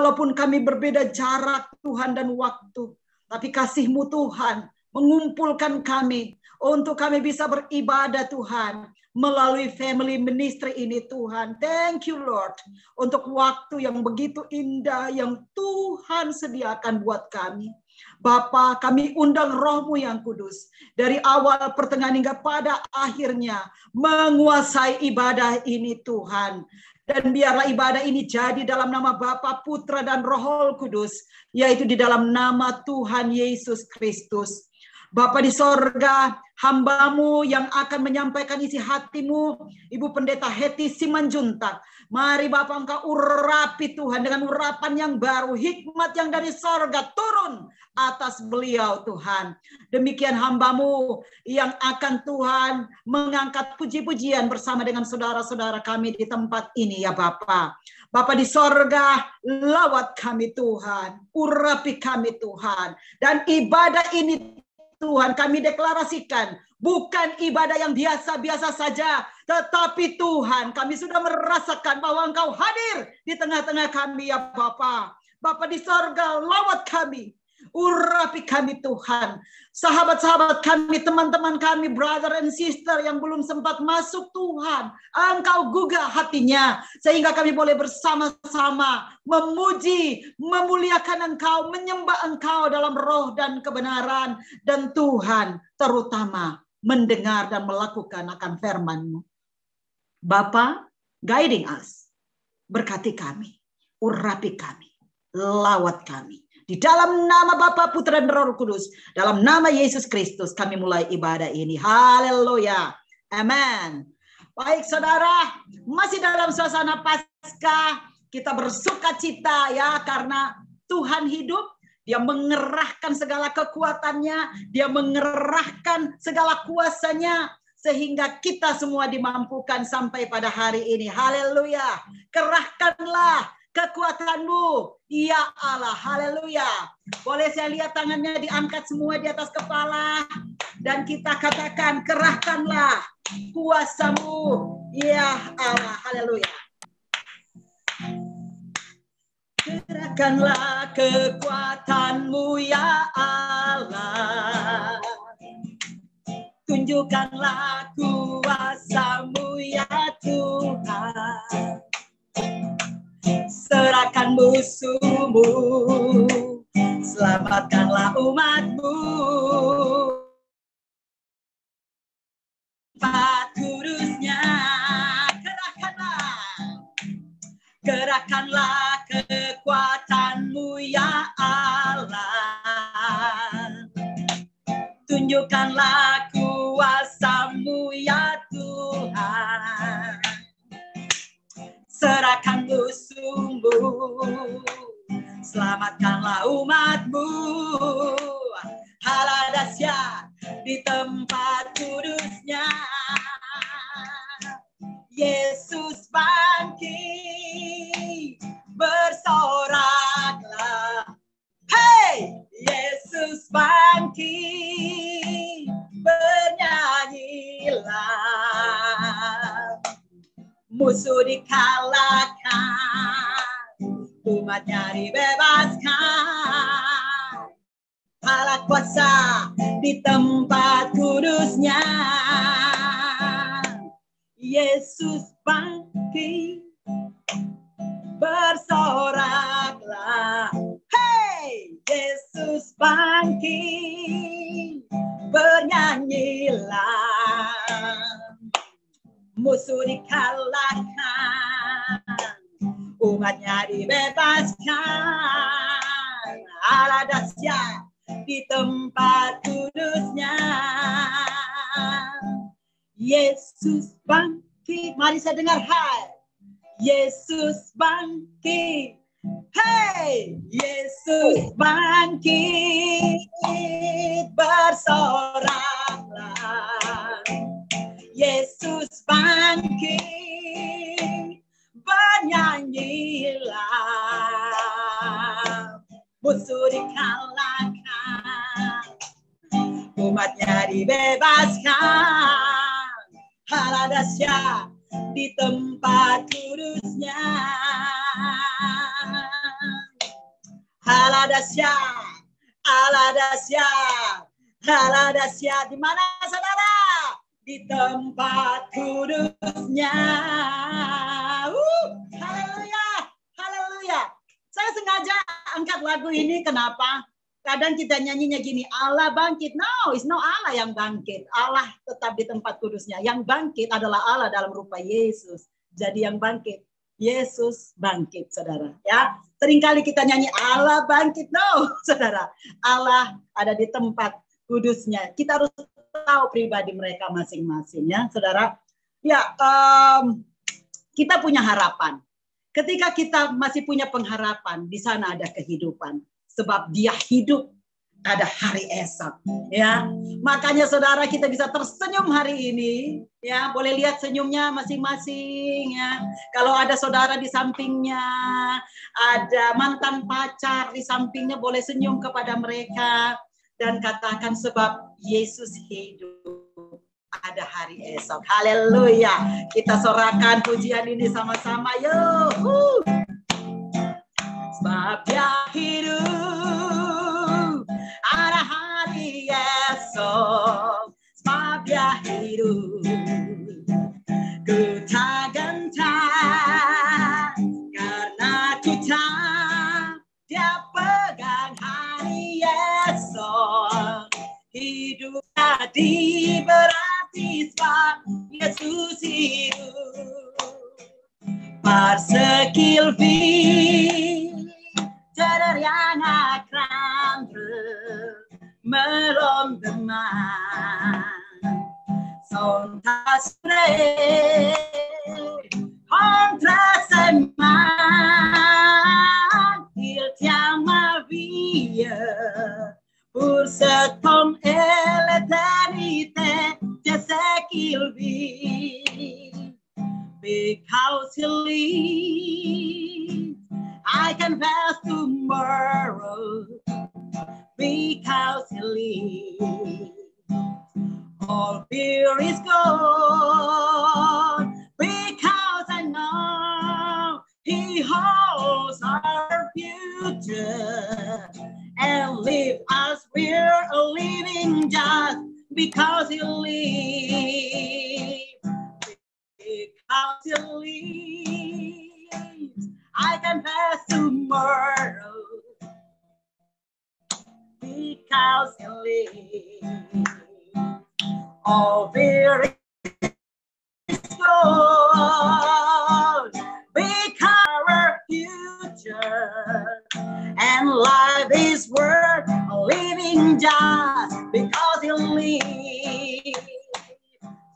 Walaupun kami berbeda jarak Tuhan dan waktu, tapi kasih-Mu Tuhan mengumpulkan kami untuk kami bisa beribadah Tuhan melalui family ministry ini Tuhan. Thank you Lord untuk waktu yang begitu indah yang Tuhan sediakan buat kami. Bapa, kami undang Roh-Mu yang kudus dari awal pertengahan hingga pada akhirnya menguasai ibadah ini Tuhan. Dan biarlah ibadah ini jadi dalam nama Bapa, Putra, dan Roh Kudus, yaitu di dalam nama Tuhan Yesus Kristus. Bapa di sorga, hamba-Mu yang akan menyampaikan isi hati-Mu, Ibu Pendeta Hetty Simanjuntak. Mari Bapa Engkau urapi Tuhan dengan urapan yang baru, hikmat yang dari sorga turun atas beliau Tuhan. Demikian hamba-Mu yang akan Tuhan mengangkat puji-pujian bersama dengan saudara-saudara kami di tempat ini ya Bapa. Bapa di sorga, lawat kami Tuhan, urapi kami Tuhan. Dan ibadah ini Tuhan kami deklarasikan bukan ibadah yang biasa-biasa saja, tetapi Tuhan kami sudah merasakan bahwa Engkau hadir di tengah-tengah kami ya Bapa. Bapa di sorga, lawat kami, urapi kami Tuhan. Sahabat-sahabat kami, teman-teman kami, brother and sister yang belum sempat masuk Tuhan, Engkau gugah hatinya sehingga kami boleh bersama-sama memuji, memuliakan Engkau, menyembah Engkau dalam roh dan kebenaran. Dan Tuhan terutama mendengar dan melakukan akan firman-Mu. Bapa, guiding us, berkati kami, urapi kami, lawat kami. Di dalam nama Bapa, Putra, dan Roh Kudus, dalam nama Yesus Kristus kami mulai ibadah ini. Haleluya. Amen. Baik saudara, masih dalam suasana Paskah, kita bersuka cita ya karena Tuhan hidup. Dia mengerahkan segala kekuatannya, Dia mengerahkan segala kuasanya sehingga kita semua dimampukan sampai pada hari ini. Haleluya. Kerahkanlah kekuatan-Mu, ya Allah, haleluya. Boleh saya lihat tangannya diangkat semua di atas kepala. Dan kita katakan, kerahkanlah kuasa-Mu, ya Allah, haleluya. Kerahkanlah kekuatan-Mu, ya Allah. Tunjukkanlah kuasa-Mu, ya Tuhan. Serahkan musuh-Mu, selamatkanlah umat-Mu. Tempat kudusnya, kerahkanlah kekuatan-Mu, ya Allah. Tunjukkanlah kuasa-Mu, ya Tuhan. Serahkan musuh-Mu, selamatkanlah umat-Mu. Haladasya di tempat kudusnya. Yesus bangkit, bersoraklah. Hey, Yesus bangkit, bernyanyilah. Musuh dikalahkan, umatnya dibebaskan. Allah kuasa di tempat kudusnya. Yesus bangkit, bersoraklah. Hey, Yesus bangkit, bernyanyilah. Musuh dikalahkan, umatnya dibebaskan. Allah dahsyat di tempat kudusnya. Yesus bangkit. Mari saya dengar hai. Yesus bangkit. Hey, Yesus bangkit, bersoraklah. Yesus bangkit, bernyanyilah. Musuh dikalahkan, umatnya dibebaskan. Allah dahsyat di tempat kudusnya. Allah dahsyat, Allah dahsyat, Allah dahsyat. Di mana saudara? Di tempat kudusnya. Haleluya, haleluya. Saya sengaja angkat lagu ini, kenapa? Kadang kita nyanyinya gini, Allah bangkit. No, it's no Allah yang bangkit. Allah tetap di tempat kudusnya. Yang bangkit adalah Allah dalam rupa Yesus. Jadi yang bangkit, Yesus bangkit, saudara. Ya, seringkali kita nyanyi Allah bangkit. No, saudara. Allah ada di tempat kudusnya. Kita harus tahu pribadi mereka masing-masing, ya, saudara. Ya, kita punya harapan. Ketika kita masih punya pengharapan, di sana ada kehidupan. Sebab dia hidup, ada hari esok, ya. Makanya saudara, kita bisa tersenyum hari ini, ya. Boleh lihat senyumnya masing-masing, ya. Kalau ada saudara di sampingnya, ada mantan pacar di sampingnya, boleh senyum kepada mereka dan katakan, sebab Yesus hidup, ada hari esok. Haleluya. Kita sorakan pujian ini sama-sama, yuk. Sebab dia hidup, ada hari esok. Sebab dia hidup, ku tak gentar, karena ku tak, dia pegang hari esok. Hidup tadi berarti sebab Yesus hidup. Persekilvi Tadar yang akan melom teman Sontas pre Contra seman Il chiama via Pour se tom l'éternité De ce qu'il vit Because he lives, I can face tomorrow. Because he lives, all fear is gone. Because I know he holds our future. And live as we're living just because he lives. Because he lives, I can face tomorrow. Because he lives, all fear is gone. Because our future and life is worth living just because he lives.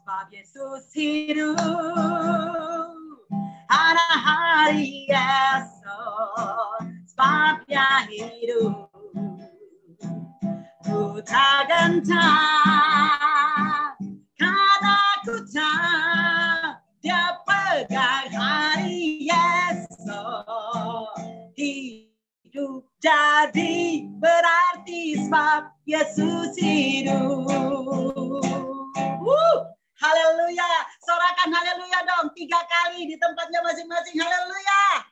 Sebab Yesus hidup, ada hari esok. Sebab dia hidup, ku tak gentar, karena ku tahu dia pegang hari esok. Hidup jadi berarti sebab Yesus hidup. Haleluya, sorakan haleluya dong 3 kali di tempatnya masing-masing. Haleluya,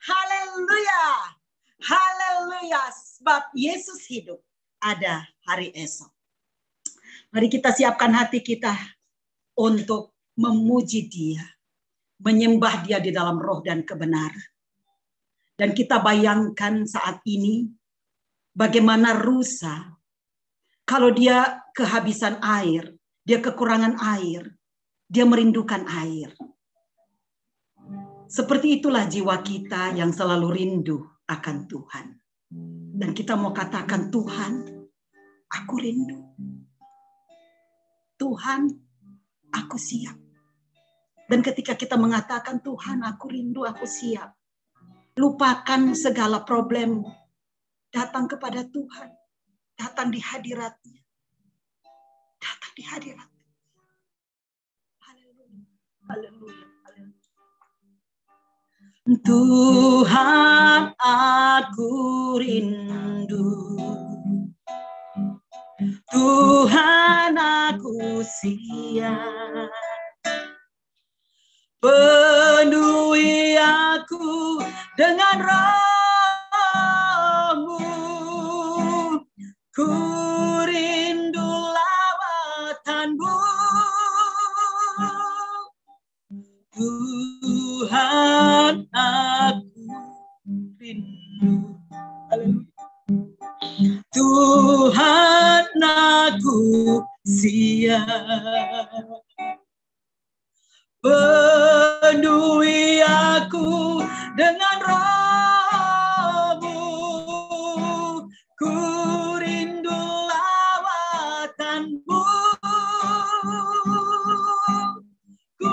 haleluya, haleluya. Sebab Yesus hidup, ada hari esok. Mari kita siapkan hati kita untuk memuji Dia, menyembah Dia di dalam roh dan kebenaran. Dan kita bayangkan saat ini bagaimana rusa kalau dia kehabisan air. Dia kekurangan air, dia merindukan air. Seperti itulah jiwa kita yang selalu rindu akan Tuhan. Dan kita mau katakan, Tuhan, aku rindu. Tuhan, aku siap. Dan ketika kita mengatakan, Tuhan, aku rindu, aku siap. Lupakan segala problem. Datang kepada Tuhan. Datang di hadirat-Nya. Datang di hadirat. Haleluya. Haleluya. Haleluya. Tuhan, aku rindu. Tuhan, aku siap. Penuhi aku dengan roh-Mu. rindu. Tuhan, aku siap. Penuhi aku dengan Roh-Mu. Ku rindu lawatan-Mu. Ku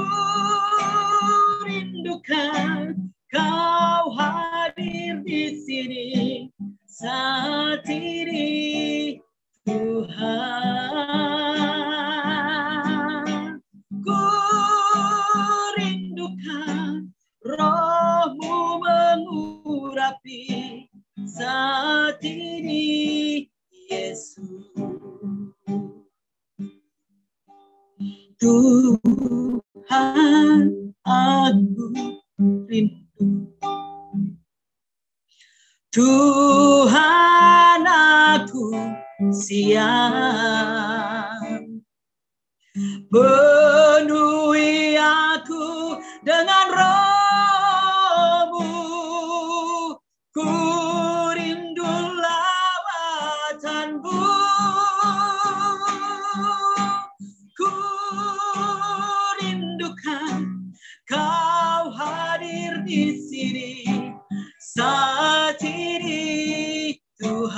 rindukan Kau hadir di sini saat ini, Tuhan. Ku rindukan Roh-Mu mengurapi saat ini, Yesus. Tuhan, aku rindu. Tuhan, aku siap. Penuhi aku dengan Roh-Mu. Ku rindu lawatan-Mu. Ku rindukan Kau hadir di sini saat ini, Tuhan.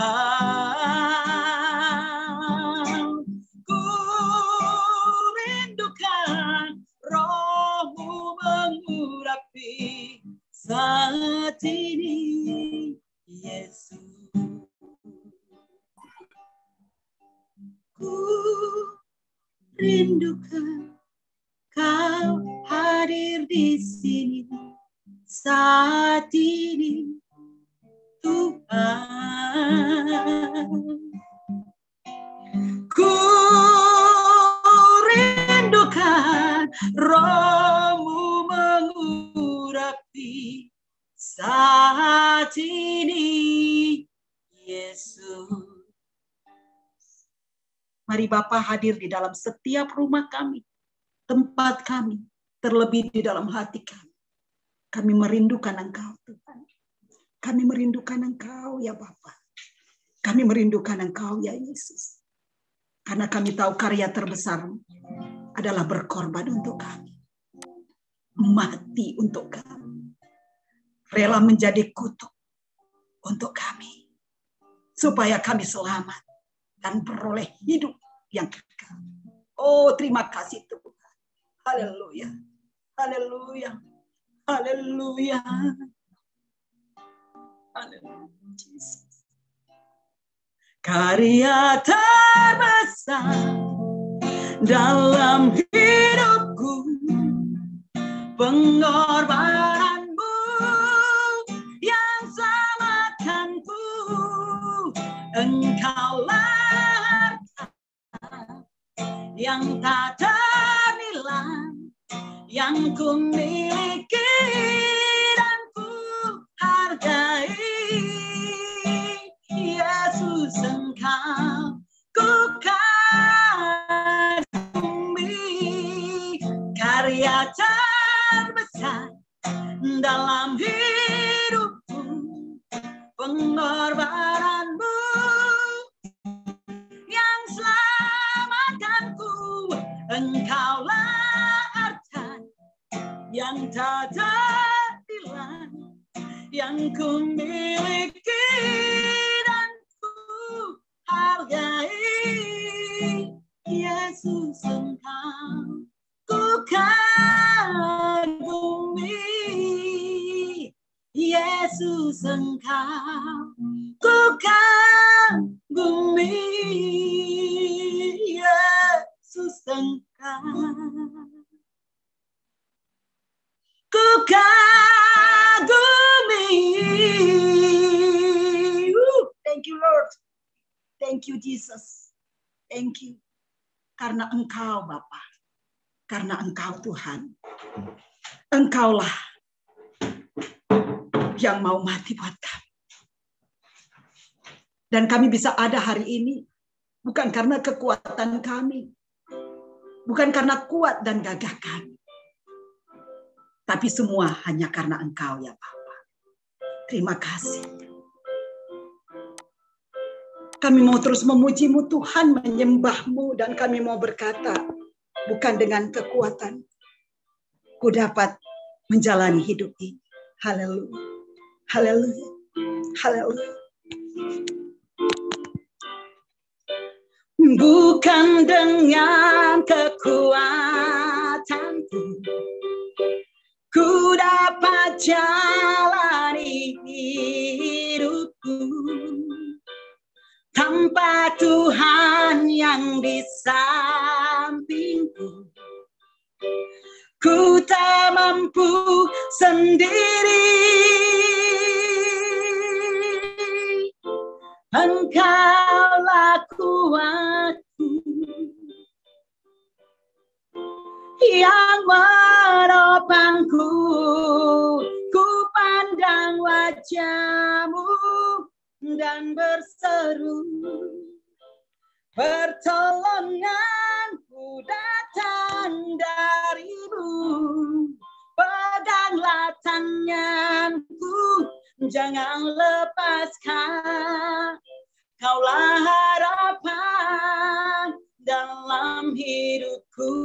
Ku rindukan Roh-Mu mengurapi saat ini, Yesus. Ku rindukan Kau hadir di sini saat ini, Tuhan. Ku rindukan Roh-Mu mengurapi saat ini, Yesus. Mari Bapa hadir di dalam setiap rumah kami, tempat kami, terlebih di dalam hati kami. Kami merindukan Engkau, Tuhan. Kami merindukan Engkau, ya Bapa. Kami merindukan Engkau, ya Yesus. Karena kami tahu karya terbesar adalah berkorban untuk kami. Mati untuk kami. Rela menjadi kutuk untuk kami. Supaya kami selamat dan beroleh hidup yang kekal. Oh, terima kasih Tuhan. Haleluya. Haleluya. Haleluya. Haleluya. Karya terbesar dalam hidupku, pengorbananmu yang selamatkanku. Engkaulah harta yang tak ternilai, yang ku miliki dan ku hargai. Yesus, Engkau ku kagumi, karya terbesar dalam hidupku, pengorbananmu yang selamatkanku. Engkaulah harta yang tak ternilai, yang ku miliki dan ku hargai. Yesus, Engkau ku kagumi. Yesus, Engkau ku kagumi. Yesus, Engkau ku kagumi. Thank you, Lord. Thank you, Jesus. Thank you. Karena Engkau, Bapa. Karena Engkau, Tuhan. Engkaulah yang mau mati buat kami. Dan kami bisa ada hari ini bukan karena kekuatan kami, bukan karena kuat dan gagah kami, tapi semua hanya karena Engkau, ya Bapa. Terima kasih. Kami mau terus memuji-Mu Tuhan, menyembah-Mu, dan kami mau berkata, bukan dengan kekuatan ku dapat menjalani hidup ini. Haleluya. Haleluya. Haleluya. Bukan dengan kekuatanku ku dapat jalani hidupku, tanpa Tuhan yang di sampingku, ku tak mampu sendiri. Engkaulah kuatku yang menopangku, ku pandang wajah-Mu dan berseru, pertolonganku datang dari-Mu. Peganglah tanganku, jangan lepaskan. Kaulah harapan dalam hidupku.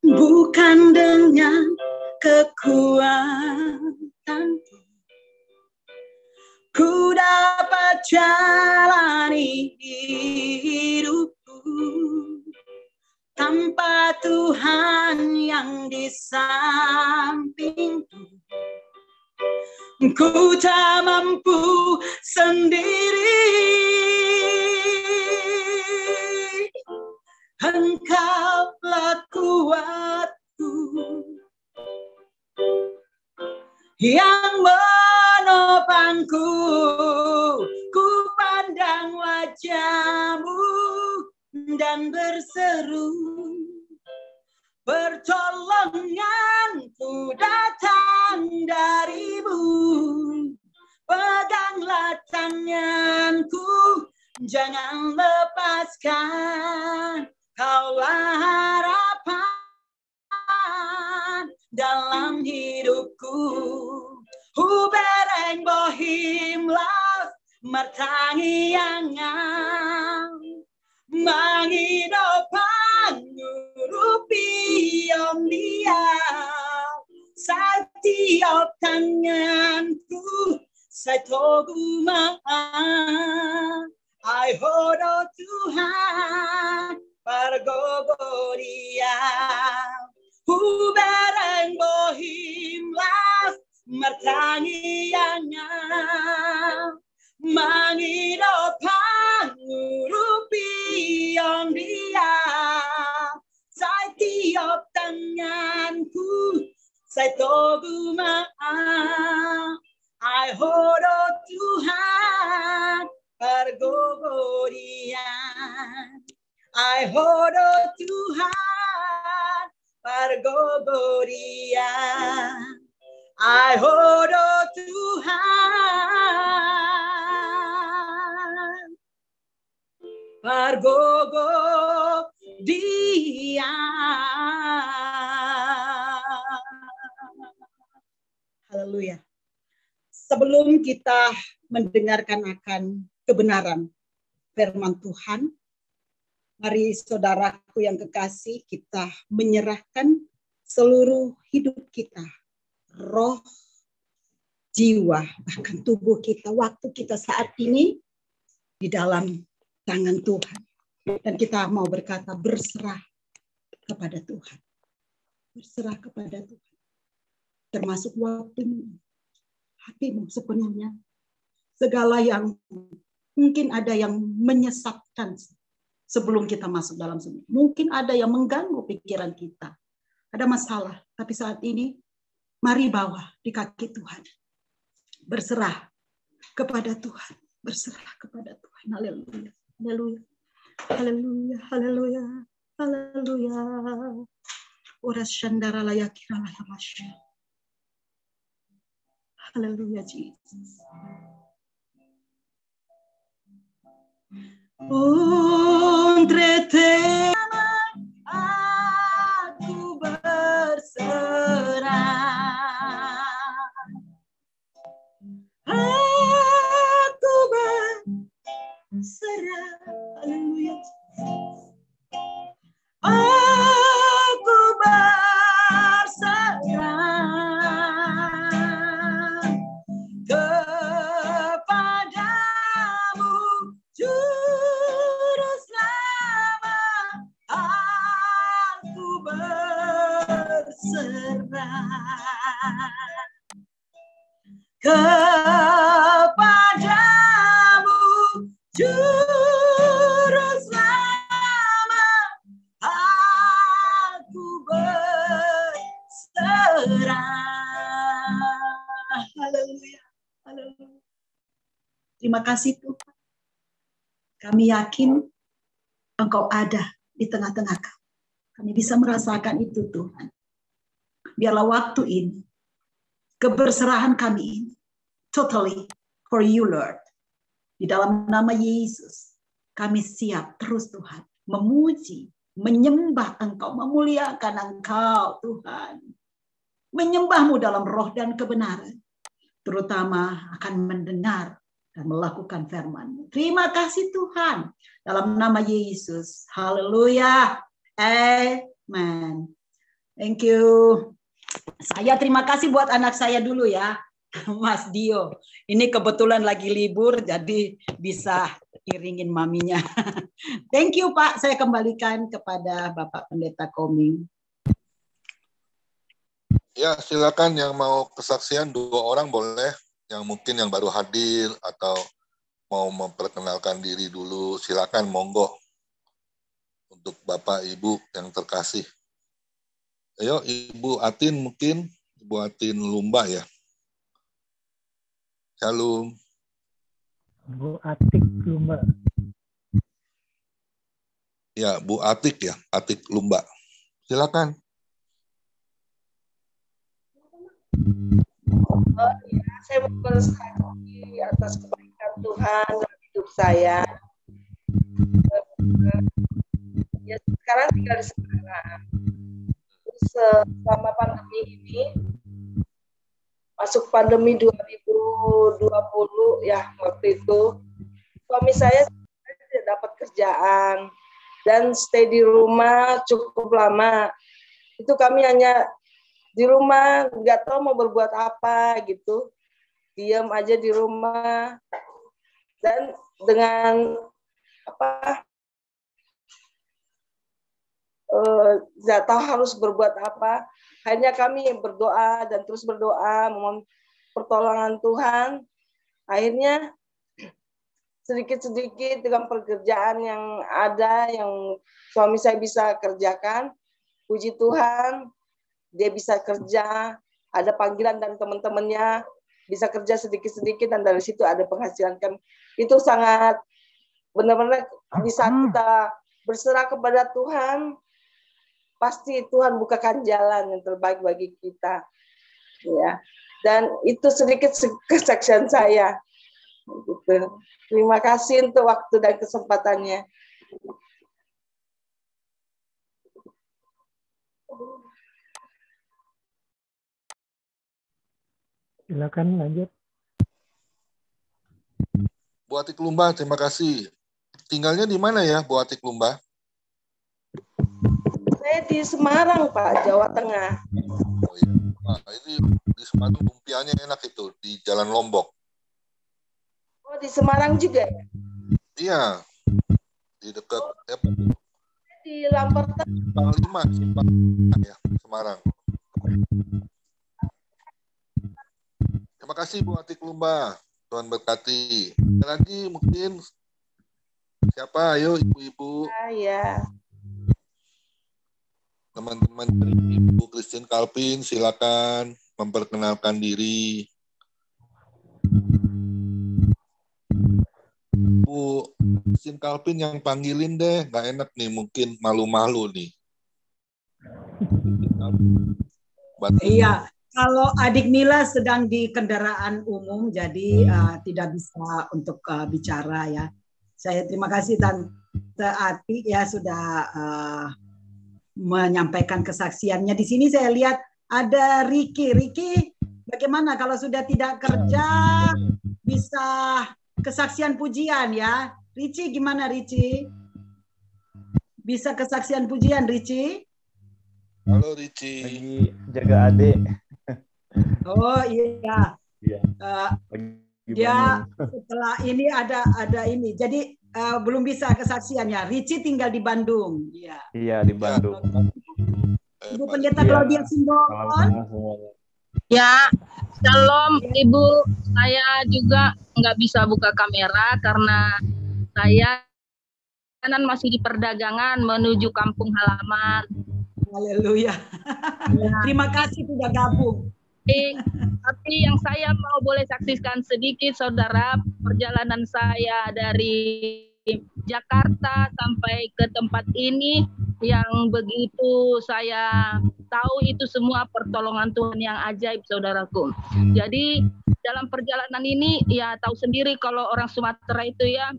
Bukan dengan kekuatanku ku dapat jalani hidupku, tanpa Tuhan yang di sampingku, ku tak mampu sendiri. Engkaulah kuatku yang menopangku, ku pandang wajah-Mu dan berseru, pertolonganku datang dari-Mu. Peganglah tanganku, jangan lepaskan. Kaulah harapan dalam hidupku. Hubereng bohimlah martangi angang, mangidopang rupiom dia. Setiap tanganku saya togu maaf, ai hodo Tuhan pergogoria. Hubereng bohimlah martangi angang, mangidopang rupiom dia. Setiap tanganku saya togu maaf, ai hodo Tuhan pergogorian, ai hodo Tuhan pergogorian, ai hodo Tuhan pergogorian. Haleluya. Sebelum kita mendengarkan akan kebenaran firman Tuhan, mari saudaraku yang kekasih, kita menyerahkan seluruh hidup kita, roh, jiwa, bahkan tubuh kita, waktu kita saat ini di dalam tangan Tuhan. Dan kita mau berkata, berserah kepada Tuhan. Berserah kepada Tuhan. Termasuk waktumu, hatimu sepenuhnya. Segala yang mungkin ada yang menyesatkan sebelum kita masuk dalam semua. Mungkin ada yang mengganggu pikiran kita. Ada masalah. Tapi saat ini, mari bawa di kaki Tuhan. Berserah kepada Tuhan. Berserah kepada Tuhan. Haleluya. Haleluya. Haleluya. Haleluya. Haleluya. Ora shandara layakira layamasya. Haleluya, Jesus. Entrete aku berserah kepadamu, Juru Selamat, aku berserah. Haleluya, haleluya. Terima kasih Tuhan. Kami yakin Engkau ada di tengah-tengah kami. Kami bisa merasakan itu Tuhan. Biarlah waktu ini, keberserahan kami ini, totally for you Lord. Di dalam nama Yesus, kami siap terus Tuhan, memuji, menyembah Engkau, memuliakan Engkau Tuhan. Menyembahmu dalam roh dan kebenaran. Terutama akan mendengar dan melakukan firman-Mu. Terima kasih Tuhan. Dalam nama Yesus. Haleluya. Amen. Thank you. Saya terima kasih buat anak saya dulu ya. Mas Dio. Ini kebetulan lagi libur jadi bisa iringin maminya. Thank you Pak. Saya kembalikan kepada Bapak Pendeta Koming. Ya, silakan yang mau kesaksian 2 orang boleh. Yang mungkin yang baru hadir atau mau memperkenalkan diri dulu, silakan monggo. Untuk Bapak Ibu yang terkasih. Ayo Ibu Atin mungkin, Ibu Atin Lumba ya. Shalom. Bu Atik Lumba. Ya, Bu Atik ya, Atik Lumba. Silakan. Ya, saya bersaksi atas kebaikan Tuhan dalam hidup saya. Ya, sekarang tinggal di Semarang. Terus selama pandemi ini, masuk pandemi 2020 ya waktu itu, suami saya tidak dapat kerjaan dan stay di rumah cukup lama. Itu kami hanya di rumah, nggak tahu mau berbuat apa gitu, diam aja di rumah dan dengan nggak tahu harus berbuat apa. Hanya kami berdoa dan terus berdoa memohon pertolongan Tuhan. Akhirnya sedikit-sedikit dengan pekerjaan yang ada yang suami saya bisa kerjakan, puji Tuhan. Dia bisa kerja, ada panggilan dan teman-temannya bisa kerja sedikit-sedikit dan dari situ ada penghasilan kami. Itu sangat benar-benar bisa kita berserah kepada Tuhan, pasti Tuhan bukakan jalan yang terbaik bagi kita. Ya. Dan itu sedikit kesaksian saya. Gitu. Terima kasih untuk waktu dan kesempatannya. Silakan lanjut. Bu Atik Lumba, terima kasih. Tinggalnya di mana ya, Bu Atik Lumba? Saya di Semarang, Pak, Jawa Tengah. Oh iya. Nah, ini di Semarang lumpianya enak itu, di Jalan Lombok. Oh, di Semarang juga ya? Iya. Di dekat di Lambertan. Simpang 5 ya, Semarang. Terima kasih Bu Atik Lumba. Tuhan berkati. Ada lagi mungkin siapa? Ayo ibu-ibu. Ya. Teman-teman dari Ibu Christine Kalpin, silakan memperkenalkan diri. Bu Christine Kalpin yang panggilin deh, nggak enak nih, mungkin malu-malu nih. Iya, kalau adik Mila sedang di kendaraan umum, jadi tidak bisa untuk bicara ya. Saya terima kasih Tante Atik ya sudah menyampaikan kesaksiannya. Di sini saya lihat ada Riki. Riki, bagaimana kalau sudah tidak kerja bisa kesaksian pujian ya? Riki gimana Riki? Bisa kesaksian pujian Riki? Halo Riki. Lagi jaga adik. Oh iya. Dia Bandung. setelah ini ada ini. Jadi belum bisa kesaksiannya. Ricci tinggal di Bandung. Iya. Iya di Bandung. Ibu Pendeta Claudia Simbolon. Ya, shalom Ibu. Saya juga nggak bisa buka kamera karena saya kanan masih di perdagangan menuju kampung halaman. Haleluya. Terima kasih sudah gabung. Tapi yang saya mau boleh saksikan sedikit, saudara, perjalanan saya dari Jakarta sampai ke tempat ini yang begitu saya tahu itu semua pertolongan Tuhan yang ajaib, saudaraku. Jadi dalam perjalanan ini ya tahu sendiri kalau orang Sumatera itu ya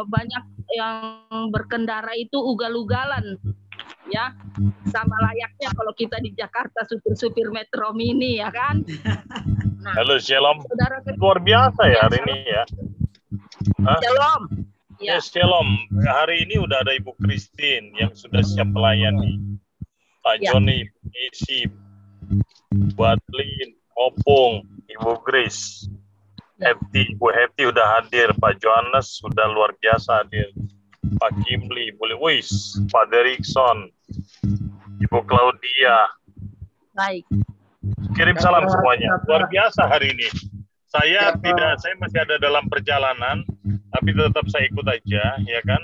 banyak yang berkendara itu ugal-ugalan. Ya, sama layaknya kalau kita di Jakarta supir-supir Metro Mini ya kan. Nah, halo Shalom, saudara, luar biasa ya hari ini ya. Shalom. Ya, Shalom. Hari ini udah ada Ibu Christine yang sudah siap melayani. Pak Joni, Isi, Bu Adlin, Opung, Ibu Grace, Hefti, Bu Hefti udah hadir, Pak Johannes sudah luar biasa hadir. Pak Kimli, boleh wis, Pak Derikson, Ibu Claudia. Baik. Kirim salam semuanya. Luar biasa hari ini. Saya masih ada dalam perjalanan, tapi tetap saya ikut aja, ya kan?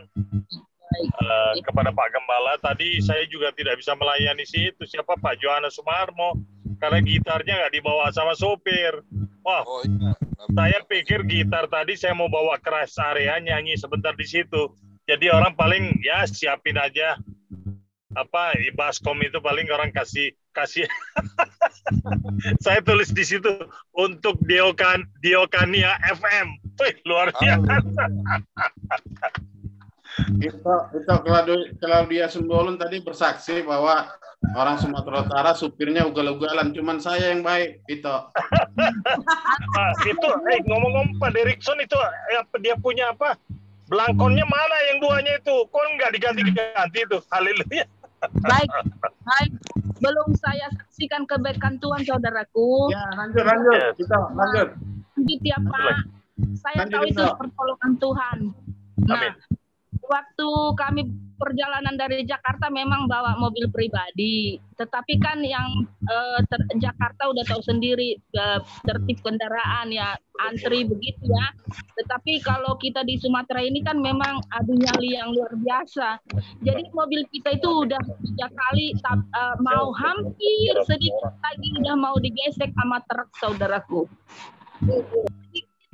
Kepada Pak Gembala tadi saya juga tidak bisa melayani situ. Siapa Pak Johannes Sumarmo? Karena gitarnya nggak dibawa sama sopir. Wah, saya pikir gitar tadi saya mau bawa ke rest area nyanyi sebentar di situ. Jadi orang paling ya siapin aja apa Baskom itu paling orang kasih saya tulis di situ untuk Diokania FM. Wih, luar biasa. Itu Claudia Simbolon tadi bersaksi bahwa orang Sumatera Utara supirnya ugal-ugalan, cuman saya yang baik itu. Itu ngomong-ngomong Pak Derikson itu dia punya apa? Belangkonnya mana yang duanya itu? Kok nggak diganti-ganti itu? Haleluya. Baik. Belum saya saksikan kebaikan Tuhan, saudaraku. Ya, lanjut. Kita lanjut. Lanjut ya, Pak. Saya tahu itu pertolongan Tuhan. Nah, waktu kami perjalanan dari Jakarta memang bawa mobil pribadi, tetapi kan yang Jakarta udah tahu sendiri tertib kendaraan ya, antri begitu ya. Tetapi kalau kita di Sumatera ini kan memang adu nyali yang luar biasa. Jadi mobil kita itu udah 3 kali mau hampir sedikit lagi udah mau digesek sama truk, saudaraku.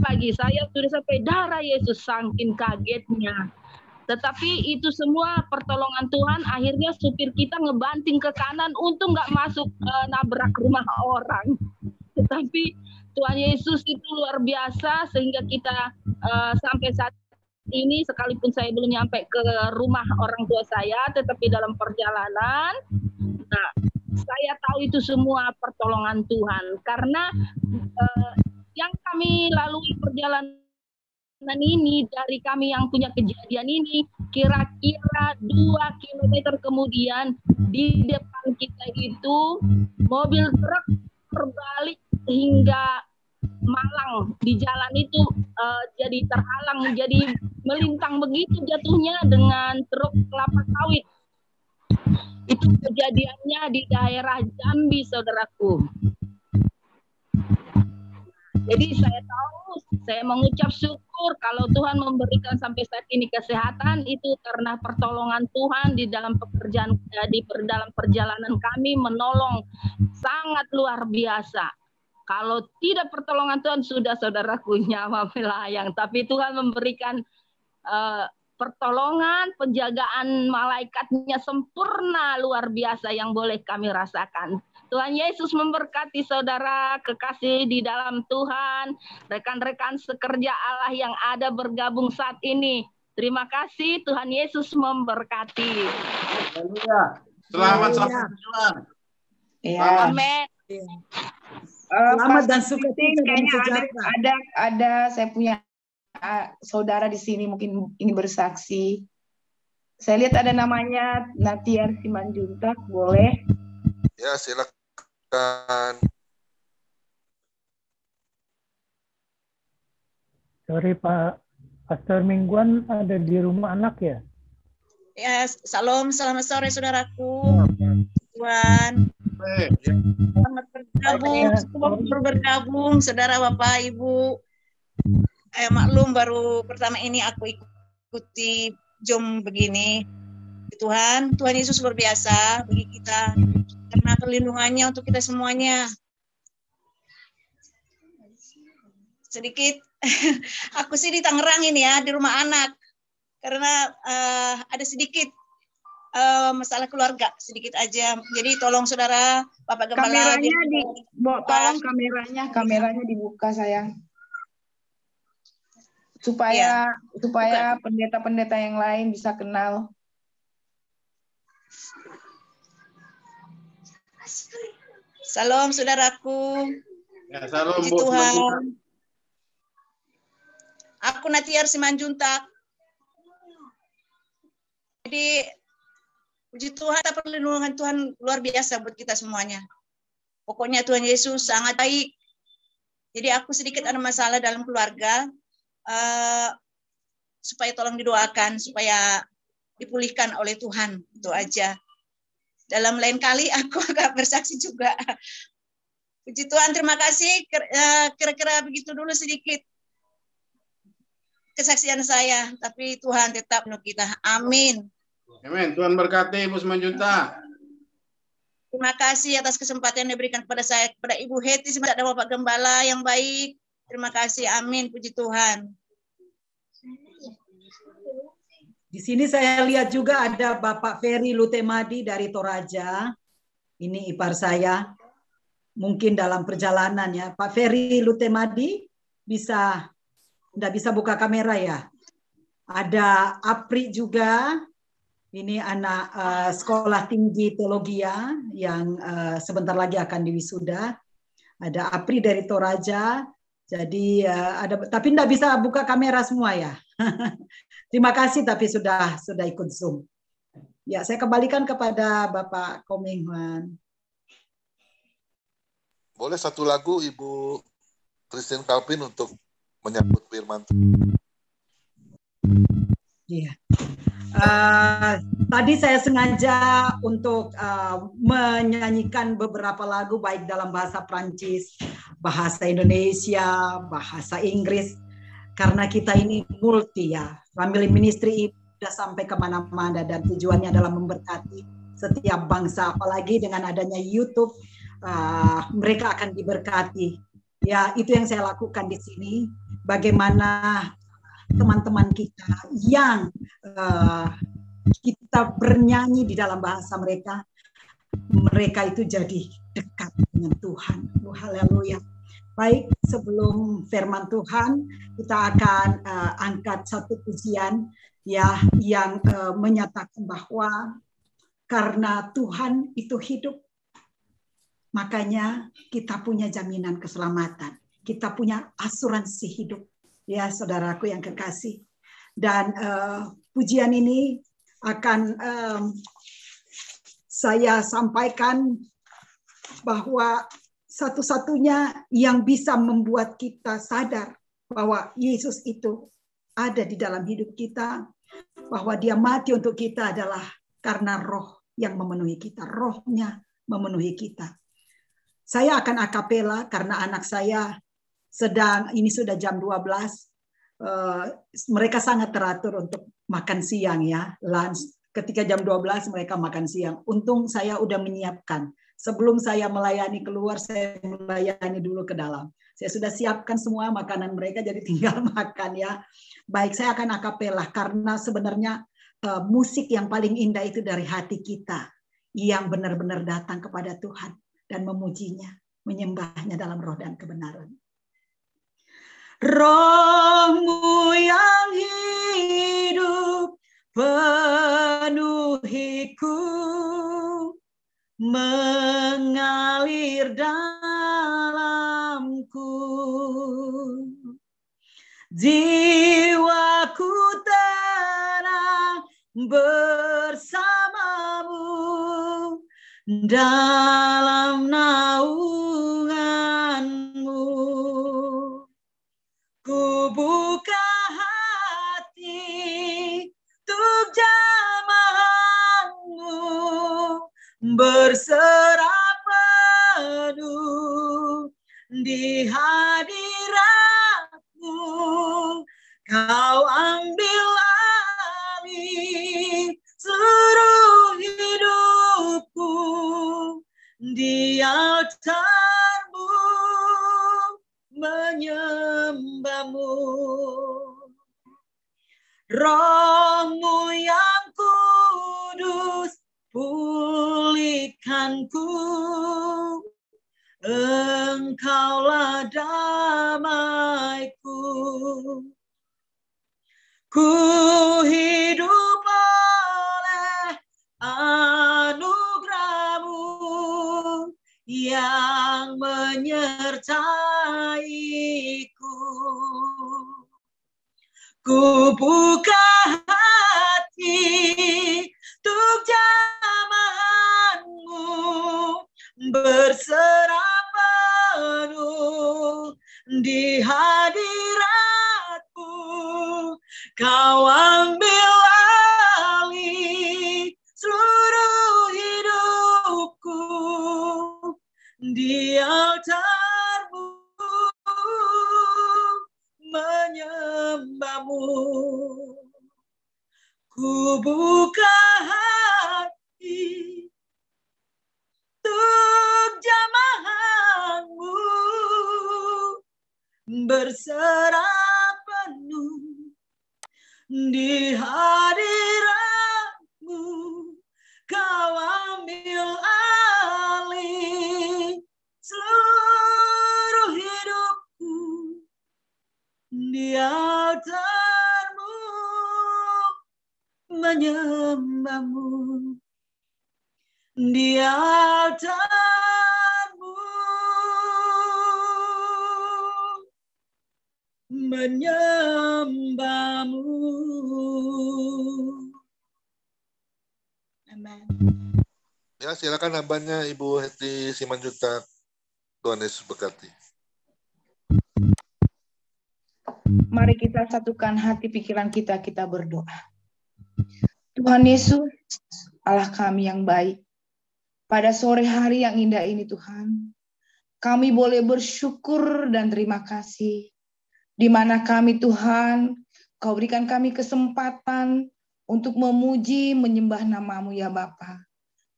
Pagi saya sudah sampai darah Yesus, saking kagetnya. Tetapi itu semua pertolongan Tuhan, akhirnya supir kita ngebanting ke kanan untuk nggak masuk nabrak rumah orang. Tetapi Tuhan Yesus itu luar biasa sehingga kita sampai saat ini sekalipun saya belum nyampe ke rumah orang tua saya, tetapi dalam perjalanan, nah saya tahu itu semua pertolongan Tuhan karena yang kami lalui perjalanan ini dari kami yang punya kejadian ini kira-kira 2 kilometer kemudian di depan kita itu mobil truk terbalik hingga malang di jalan itu jadi terhalang, jadi melintang begitu jatuhnya dengan truk kelapa sawit. Itu kejadiannya di daerah Jambi, saudaraku. Jadi saya tahu, saya mengucap syukur kalau Tuhan memberikan sampai saat ini kesehatan itu karena pertolongan Tuhan di dalam pekerjaan dalam perjalanan kami menolong sangat luar biasa. Kalau tidak pertolongan Tuhan sudah saudaraku nyawa melayang, tapi Tuhan memberikan pertolongan, penjagaan malaikatnya sempurna luar biasa yang boleh kami rasakan. Tuhan Yesus memberkati saudara kekasih di dalam Tuhan, rekan-rekan sekerja Allah yang ada bergabung saat ini. Terima kasih, Tuhan Yesus memberkati. Selamat sampai tujuan. Ya. Amin. Selamat dan sukacita kayaknya ada saya punya saudara di sini mungkin ini bersaksi. Saya lihat ada namanya Natiar Simanjuntak, boleh? Ya, silakan. Sorry Pak, Pastor Mingguan ada di rumah anak ya? Ya, shalom, selamat sore saudaraku. Tuhan. Selamat bergabung, semua bergabung, saudara Bapak Ibu. Maklum baru pertama ini aku ikuti Zoom begini. Tuhan Yesus luar biasa bagi kita karena perlindungannya untuk kita semuanya. Sedikit, aku sih di Tangerang ini ya, di rumah anak, karena ada sedikit masalah keluarga, sedikit aja. Jadi tolong saudara, Bapak Gembala. Tolong kameranya dibuka sayang. Supaya pendeta-pendeta yang lain bisa kenal. Salam saudaraku. Ya, salam Puji Tuhan. Aku Natiar Simanjuntak. Jadi puji Tuhan, perlindungan Tuhan luar biasa buat kita semuanya. Pokoknya Tuhan Yesus sangat baik. Jadi aku sedikit ada masalah dalam keluarga, supaya tolong didoakan supaya dipulihkan oleh Tuhan, itu aja. Dalam lain kali aku agak bersaksi juga. Puji Tuhan, terima kasih. Kira-kira begitu dulu sedikit kesaksian saya. Tapi Tuhan tetap menurut kita. Amin. Amin. Tuhan berkati Ibu Simanjuntak. Terima kasih atas kesempatan yang diberikan kepada saya, kepada Ibu Heti, dan Bapak Gembala yang baik. Terima kasih. Amin. Puji Tuhan. Di sini saya lihat juga ada Bapak Ferry Lutemadi dari Toraja. Ini ipar saya. Mungkin dalam perjalanan ya. Pak Ferry Lutemadi tidak bisa buka kamera ya. Ada Apri juga. Ini anak sekolah tinggi teologi yang sebentar lagi akan diwisuda. Ada Apri dari Toraja. Jadi tapi tidak bisa buka kamera semua ya. Terima kasih tapi sudah ikut Zoom. Ya, saya kembalikan kepada Bapak Komingwan. Boleh satu lagu Ibu Christine Calvin untuk menyambut firman. Iya. Tadi saya sengaja untuk menyanyikan beberapa lagu baik dalam bahasa Prancis, bahasa Indonesia, bahasa Inggris. Karena kita ini multi ya, family ministry sudah sampai kemana-mana dan tujuannya adalah memberkati setiap bangsa. Apalagi dengan adanya YouTube, mereka akan diberkati. Ya, itu yang saya lakukan di sini. Bagaimana teman-teman kita yang kita bernyanyi di dalam bahasa mereka itu jadi dekat dengan Tuhan. Haleluya. Baik, sebelum firman Tuhan, kita akan angkat satu pujian ya yang menyatakan bahwa karena Tuhan itu hidup, makanya kita punya jaminan keselamatan. Kita punya asuransi hidup. Ya, saudaraku yang kekasih. Dan pujian ini akan saya sampaikan bahwa satu-satunya yang bisa membuat kita sadar bahwa Yesus itu ada di dalam hidup kita, bahwa dia mati untuk kita adalah karena roh yang memenuhi kita, rohnya memenuhi kita. Saya akan akapela karena anak saya ini sudah jam 12, mereka sangat teratur untuk makan siang ya, lunch. Ketika jam 12 mereka makan siang. Untung saya udah menyiapkan. Sebelum saya melayani keluar, saya melayani dulu ke dalam. Saya sudah siapkan semua makanan mereka, jadi tinggal makan ya. Baik, saya akan akapela karena sebenarnya musik yang paling indah itu dari hati kita yang benar-benar datang kepada Tuhan dan memujinya, menyembahnya dalam roh dan kebenaran. Roh-Mu yang hidup penuhiku, mengalir dalamku, jiwaku tenang bersamamu dalam naungan-Mu. Ku buka hati untuk jamaah-Mu, bersama penuh di hadirat-Mu. Kau ambil alih seluruh hidupku di altar-Mu, menyembah-Mu. Roh-Mu yang kudus pulihkanku, Engkaulah damaiku. Ku hidup oleh anugerah-Mu yang menyertaiku. Ku buka hati untuk jamahan-Mu, berserah penuh di hadirat-Mu. Kau ambil alih seluruh hidupku di altar-Mu, menyembah-Mu. Ku buka hati untuk jamahan-Mu, berserah penuh di hadirat-Mu. Kau ambil alih seluruh hidupku di altar-Mu, menyembah-Mu di altar-Mu, menyembah-Mu. Amen. Ya, silakan hambanya Ibu Heti Simanjuntak. Tuhan Yesus berkati. Mari kita satukan hati pikiran kita, kita berdoa. Tuhan Yesus, Allah kami yang baik, pada sore hari yang indah ini Tuhan, kami boleh bersyukur dan terima kasih, di mana kami Tuhan, Kau berikan kami kesempatan untuk memuji, menyembah nama-Mu ya Bapa.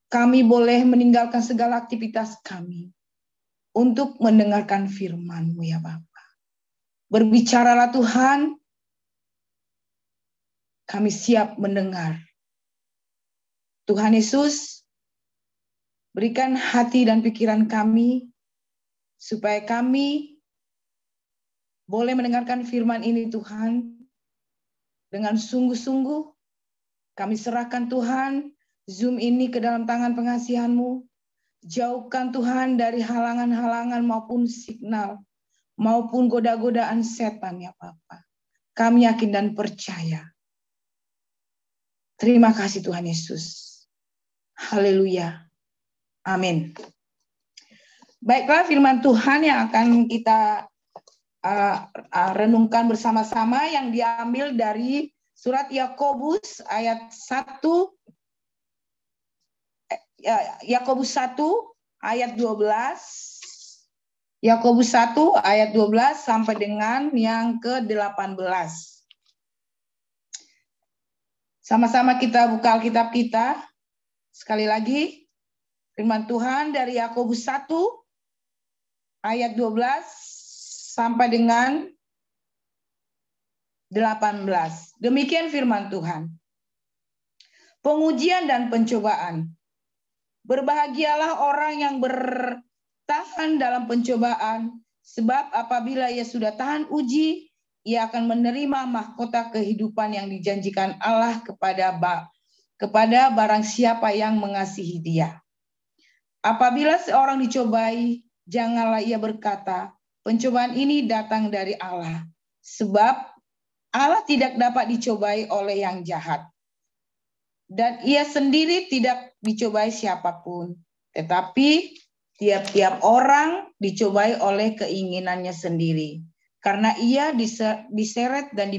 Kami boleh meninggalkan segala aktivitas kami untuk mendengarkan firman-Mu ya Bapa. Berbicaralah Tuhan, kami siap mendengar. Tuhan Yesus, berikan hati dan pikiran kami, supaya kami boleh mendengarkan firman ini Tuhan, dengan sungguh-sungguh. Kami serahkan Tuhan, Zoom ini ke dalam tangan pengasihan-Mu. Jauhkan Tuhan dari halangan-halangan maupun signal, maupun goda-godaan setan ya Bapa. Kami yakin dan percaya. Terima kasih Tuhan Yesus. Haleluya. Amin. Baiklah, firman Tuhan yang akan kita renungkan bersama-sama yang diambil dari surat Yakobus ayat 1 Yakobus 1 ayat 12. Yakobus 1 ayat 12 sampai dengan yang ke-18. Sama-sama kita buka Alkitab kita. Sekali lagi, firman Tuhan dari Yakobus 1 ayat 12 sampai dengan 18. Demikian firman Tuhan. Pengujian dan pencobaan. Berbahagialah orang yang bertahan dalam pencobaan, sebab apabila ia sudah tahan uji, ia akan menerima mahkota kehidupan yang dijanjikan Allah kepada barang siapa yang mengasihi Dia. Apabila seorang dicobai, janganlah ia berkata, pencobaan ini datang dari Allah, sebab Allah tidak dapat dicobai oleh yang jahat. Dan ia sendiri tidak dicobai siapapun, tetapi tiap-tiap orang dicobai oleh keinginannya sendiri, karena ia diseret dan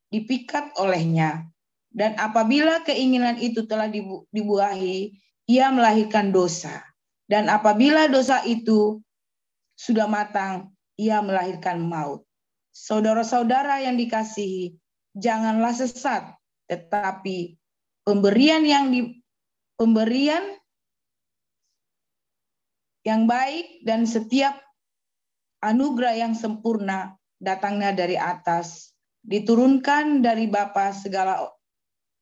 dipikat olehnya. Dan apabila keinginan itu telah dibuahi, ia melahirkan dosa. Dan apabila dosa itu sudah matang, ia melahirkan maut. Saudara-saudara yang dikasihi, janganlah sesat, tetapi pemberian yang baik dan setiap anugerah yang sempurna datangnya dari atas, diturunkan dari Bapa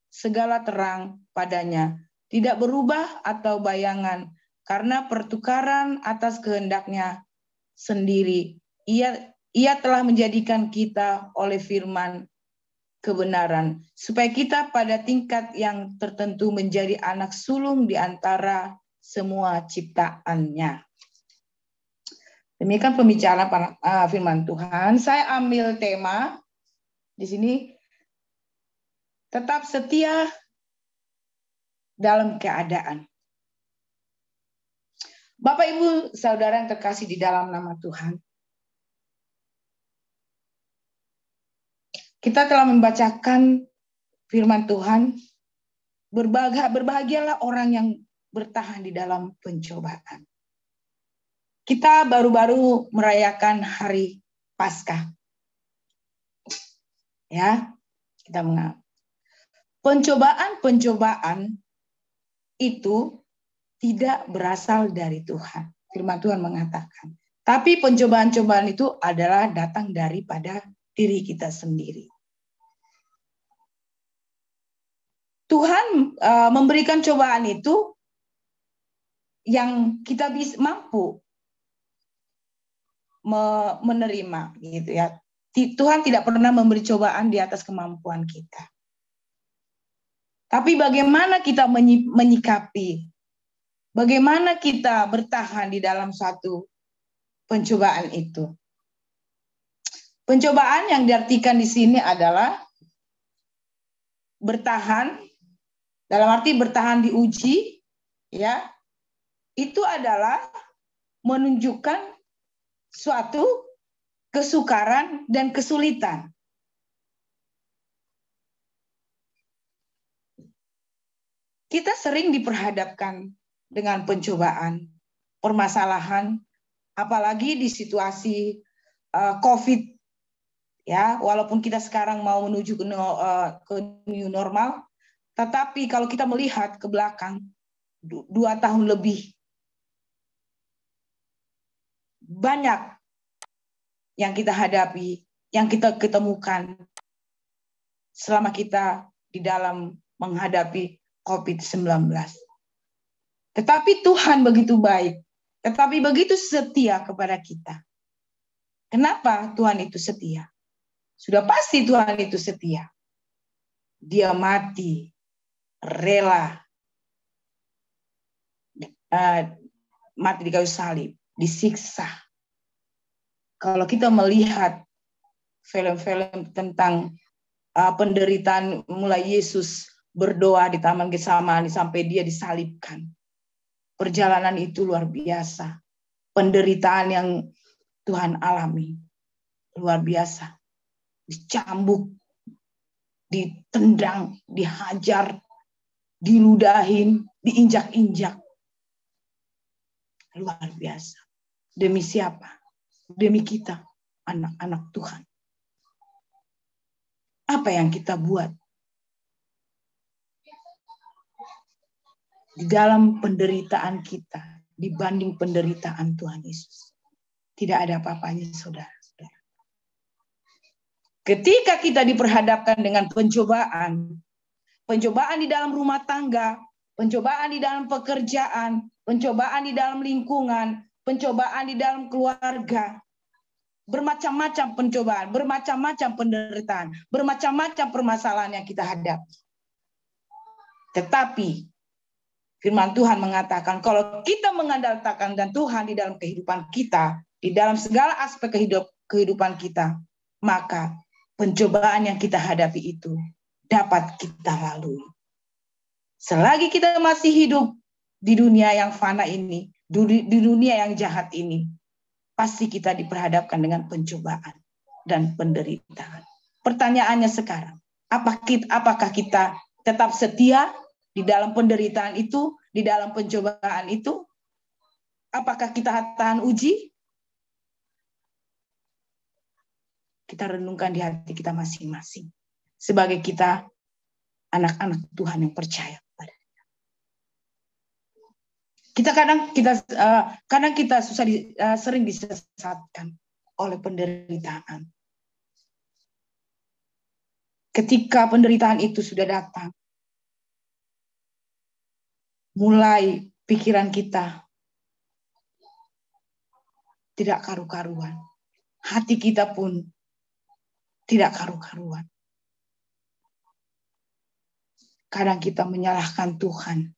segala terang padanya, tidak berubah atau bayangan, karena pertukaran atas kehendaknya sendiri. Ia telah menjadikan kita oleh firman kebenaran, supaya kita pada tingkat yang tertentu menjadi anak sulung di antara semua ciptaannya. Demikian pembicaraan firman Tuhan. Saya ambil tema di sini, tetap setia dalam keadaan. Bapak, Ibu, Saudara yang terkasih di dalam nama Tuhan, kita telah membacakan firman Tuhan, berbahagialah orang yang bertahan di dalam pencobaan. Kita baru-baru merayakan hari Paskah. Ya, kita mengenal. Pencobaan itu tidak berasal dari Tuhan. Firman Tuhan mengatakan. Tapi pencobaan-cobaan itu adalah datang daripada diri kita sendiri. Tuhan memberikan cobaan itu yang kita bisa mampu menerima, gitu ya. Tuhan tidak pernah memberi cobaan di atas kemampuan kita. Tapi bagaimana kita menyikapi, bagaimana kita bertahan di dalam satu pencobaan itu. Pencobaan yang diartikan di sini adalah bertahan, dalam arti bertahan diuji, ya. Itu adalah menunjukkan suatu kesukaran dan kesulitan. Kita sering diperhadapkan dengan pencobaan, permasalahan, apalagi di situasi COVID, ya. Walaupun kita sekarang mau menuju ke new normal, tetapi kalau kita melihat ke belakang 2 tahun lebih, banyak yang kita hadapi, yang kita ketemukan selama kita di dalam menghadapi COVID-19. Tetapi Tuhan begitu baik, tetapi begitu setia kepada kita. Kenapa Tuhan itu setia? Sudah pasti Tuhan itu setia. Dia mati, rela, mati di kayu salib, disiksa. Kalau kita melihat film-film tentang penderitaan mulai Yesus berdoa di Taman Getsemani sampai dia disalibkan. Perjalanan itu luar biasa. Penderitaan yang Tuhan alami luar biasa. Dicambuk, ditendang, dihajar, diludahin, diinjak-injak. Luar biasa. Demi siapa? Demi kita, anak-anak Tuhan. Apa yang kita buat di dalam penderitaan kita dibanding penderitaan Tuhan Yesus? Tidak ada apa-apanya, saudara. Ketika kita diperhadapkan dengan pencobaan di dalam rumah tangga, pencobaan di dalam pekerjaan, pencobaan di dalam lingkungan, pencobaan di dalam keluarga, bermacam-macam pencobaan, bermacam-macam penderitaan, bermacam-macam permasalahan yang kita hadapi. Tetapi firman Tuhan mengatakan kalau kita mengandalkan dan Tuhan di dalam kehidupan kita, di dalam segala aspek kehidupan kita, maka pencobaan yang kita hadapi itu dapat kita lalui. Selagi kita masih hidup di dunia yang fana ini, di dunia yang jahat ini, pasti kita diperhadapkan dengan pencobaan dan penderitaan. Pertanyaannya sekarang, apakah kita tetap setia di dalam penderitaan itu, di dalam pencobaan itu? Apakah kita tahan uji? Kita renungkan di hati kita masing-masing. Sebagai kita anak-anak Tuhan yang percaya pada Dia. Kadang kita sering disesatkan oleh penderitaan. Ketika penderitaan itu sudah datang, mulai pikiran kita tidak karu-karuan. Hati kita pun tidak karu-karuan. Kadang kita menyalahkan Tuhan.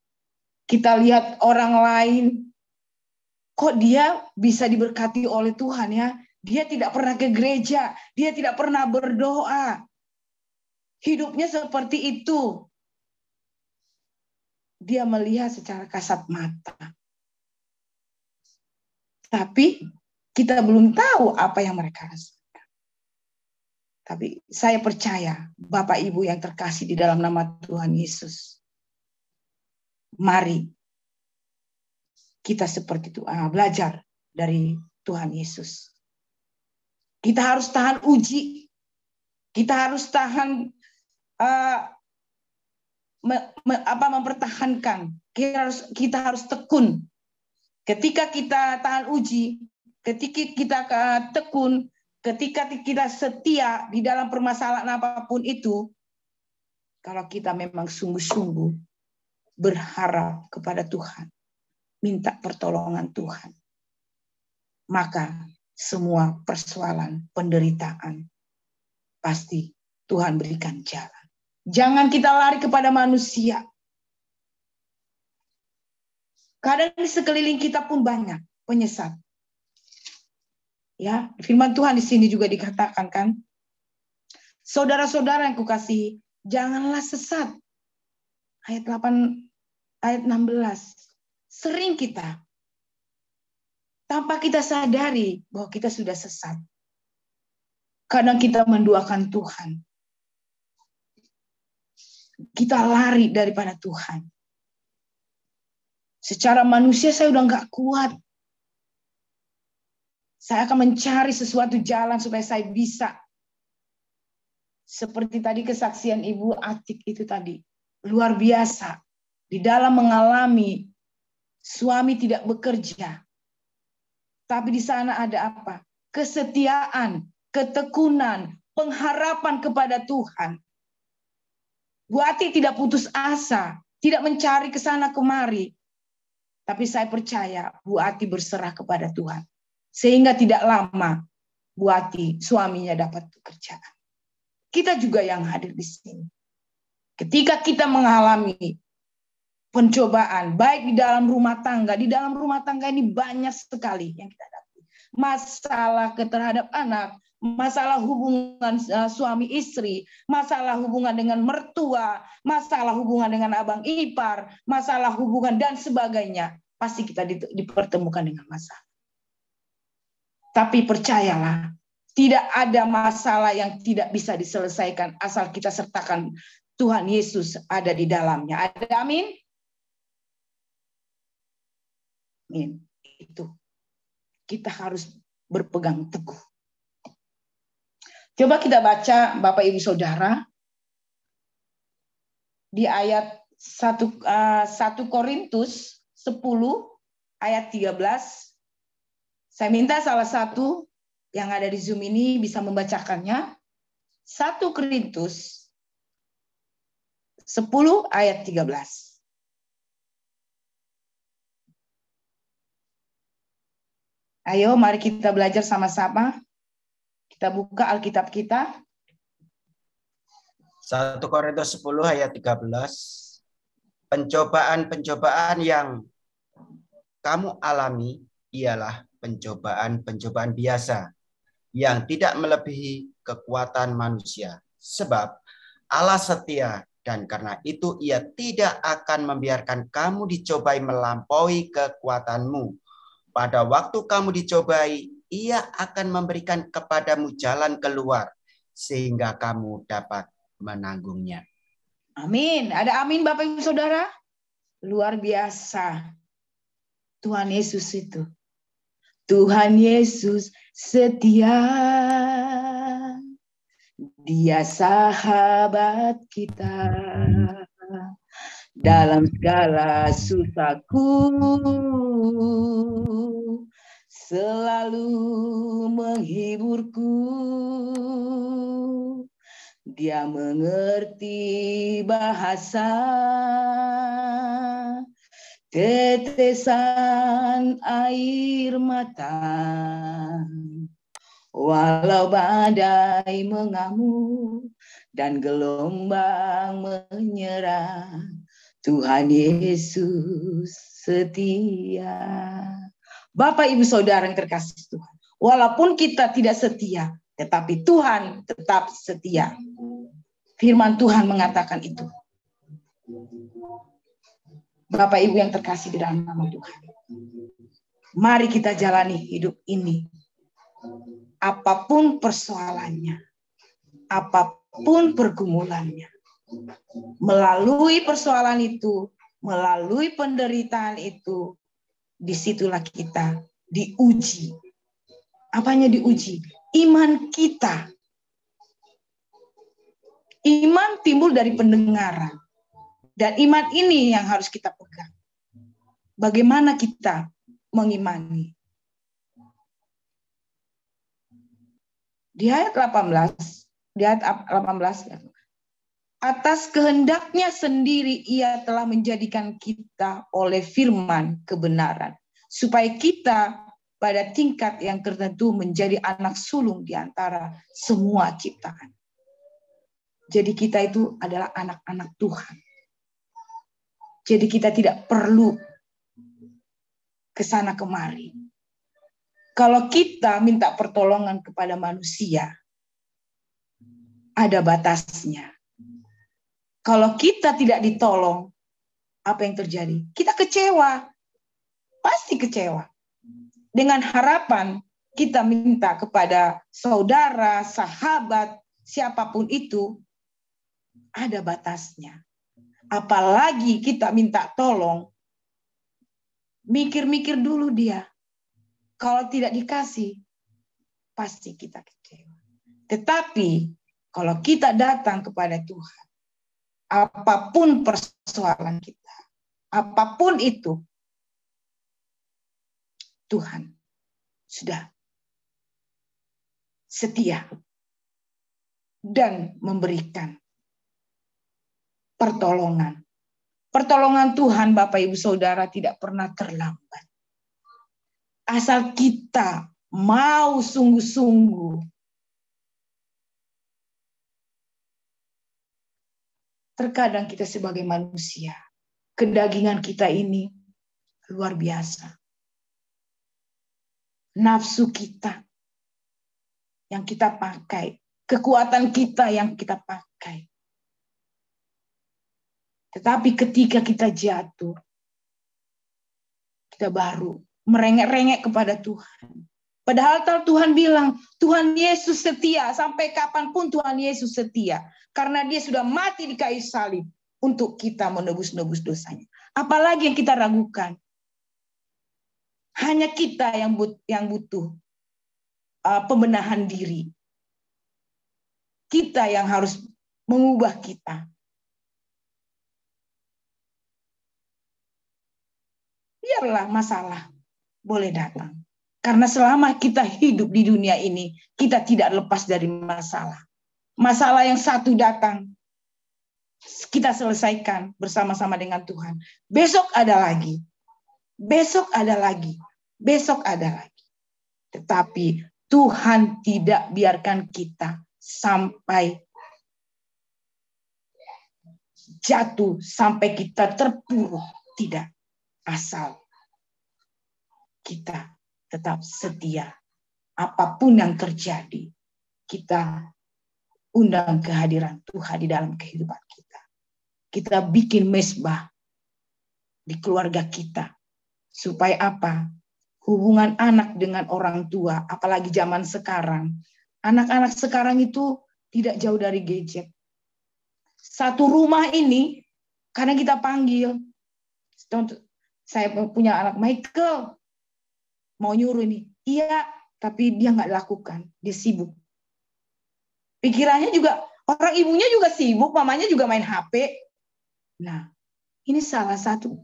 Kita lihat orang lain, kok dia bisa diberkati oleh Tuhan ya? Dia tidak pernah ke gereja, dia tidak pernah berdoa. Hidupnya seperti itu. Dia melihat secara kasat mata. Tapi kita belum tahu apa yang mereka rasakan. Tapi saya percaya, Bapak Ibu yang terkasih di dalam nama Tuhan Yesus. Mari kita seperti itu, belajar dari Tuhan Yesus. Kita harus tahan uji. Kita harus tahan mempertahankan. Kita harus tekun. Ketika kita tahan uji, ketika kita tekun, ketika kita setia di dalam permasalahan apapun itu, kalau kita memang sungguh-sungguh berharap kepada Tuhan, minta pertolongan Tuhan, maka semua persoalan, penderitaan, pasti Tuhan berikan jalan. Jangan kita lari kepada manusia. Kadang di sekeliling kita pun banyak penyesat. Ya, firman Tuhan di sini juga dikatakan kan, saudara-saudara yang kukasihi, janganlah sesat. Ayat 16. Sering kita tanpa kita sadari bahwa kita sudah sesat. Kadang kita menduakan Tuhan. Kita lari daripada Tuhan. Secara manusia saya udah nggak kuat. Saya akan mencari sesuatu jalan supaya saya bisa. Seperti tadi kesaksian Ibu Atik itu tadi. Luar biasa. Di dalam mengalami suami tidak bekerja. Tapi di sana ada apa? Kesetiaan, ketekunan, pengharapan kepada Tuhan. Bu Ati tidak putus asa, tidak mencari ke sana kemari. Tapi saya percaya Bu Ati berserah kepada Tuhan. Sehingga tidak lama Bu Ati suaminya dapat pekerjaan. Kita juga yang hadir di sini. Ketika kita mengalami pencobaan, baik di dalam rumah tangga ini banyak sekali yang kita hadapi. Masalah terhadap anak, masalah hubungan suami istri, masalah hubungan dengan mertua, masalah hubungan dengan abang ipar, masalah hubungan dan sebagainya. Pasti kita dipertemukan dengan masalah. Tapi percayalah, tidak ada masalah yang tidak bisa diselesaikan asal kita sertakan Tuhan Yesus ada di dalamnya. Ada amin? Amin. Itu. Kita harus berpegang teguh. Coba kita baca Bapak Ibu Saudara di ayat 1 Korintus 10 ayat 13. Saya minta salah satu yang ada di Zoom ini bisa membacakannya. 1 Korintus 10 ayat 13. Ayo mari kita belajar sama-sama. Kita buka Alkitab kita. 1 Korintus 10 ayat 13. Pencobaan-pencobaan yang kamu alami ialah pencobaan-pencobaan biasa yang tidak melebihi kekuatan manusia. Sebab Allah setia dan karena itu Ia tidak akan membiarkan kamu dicobai melampaui kekuatanmu. Pada waktu kamu dicobai, Ia akan memberikan kepadamu jalan keluar sehingga kamu dapat menanggungnya. Amin. Ada amin Bapak Ibu Saudara? Luar biasa. Tuhan Yesus itu. Tuhan Yesus setia. Dia sahabat kita. Dalam segala susahku selalu menghiburku. Dia mengerti bahasa tetesan air mata. Walau badai mengamuk dan gelombang menyerang, Tuhan Yesus setia. Bapak, Ibu, Saudara yang terkasih Tuhan, walaupun kita tidak setia, tetapi Tuhan tetap setia. Firman Tuhan mengatakan itu. Bapak, Ibu yang terkasih di dalam nama Tuhan, mari kita jalani hidup ini. Apapun persoalannya, apapun pergumulannya, melalui persoalan itu, melalui penderitaan itu, disitulah kita diuji. Apanya diuji? Iman kita. Iman timbul dari pendengaran. Dan iman ini yang harus kita pegang. Bagaimana kita mengimani? Di ayat 18, atas kehendaknya sendiri ia telah menjadikan kita oleh firman kebenaran, supaya kita pada tingkat yang tertentu menjadi anak sulung di antara semua ciptaan. Jadi kita itu adalah anak-anak Tuhan. Jadi kita tidak perlu ke sana kemari. Kalau kita minta pertolongan kepada manusia, ada batasnya. Kalau kita tidak ditolong, apa yang terjadi? Kita kecewa. Pasti kecewa. Dengan harapan kita minta kepada saudara, sahabat, siapapun itu, ada batasnya. Apalagi kita minta tolong, mikir-mikir dulu dia. Kalau tidak dikasih, pasti kita kecewa. Tetapi kalau kita datang kepada Tuhan, apapun persoalan kita, apapun itu, Tuhan sudah setia dan memberikan pertolongan. Pertolongan Tuhan, Bapak, Ibu, Saudara, tidak pernah terlambat. Asal kita mau sungguh-sungguh. Terkadang kita sebagai manusia, kedagingan kita ini luar biasa. Nafsu kita yang kita pakai, kekuatan kita yang kita pakai. Tetapi ketika kita jatuh, kita baru merengek-rengek kepada Tuhan. Padahal Tuhan bilang, Tuhan Yesus setia. Sampai kapanpun Tuhan Yesus setia. Karena dia sudah mati di kayu salib untuk kita menebus-nebus dosanya. Apalagi yang kita ragukan. Hanya kita yang butuh pembenahan diri. Kita yang harus mengubah kita. Biarlah masalah boleh datang. Karena selama kita hidup di dunia ini, kita tidak lepas dari masalah. Masalah yang satu datang, kita selesaikan bersama-sama dengan Tuhan. Besok ada lagi. Besok ada lagi. Besok ada lagi. Tetapi Tuhan tidak biarkan kita sampai jatuh, sampai kita terpuruk. Tidak. Asal kita tetap setia. Apapun yang terjadi, kita undang kehadiran Tuhan di dalam kehidupan kita. Kita bikin mezbah di keluarga kita. Supaya apa? Hubungan anak dengan orang tua, apalagi zaman sekarang. Anak-anak sekarang itu tidak jauh dari gadget. Satu rumah ini, kadang kita panggil, Saya punya anak Michael, mau nyuruh ini. Iya, tapi dia nggak lakukan. Dia sibuk. Pikirannya juga, orang ibunya juga sibuk, mamanya juga main HP. Nah, ini salah satu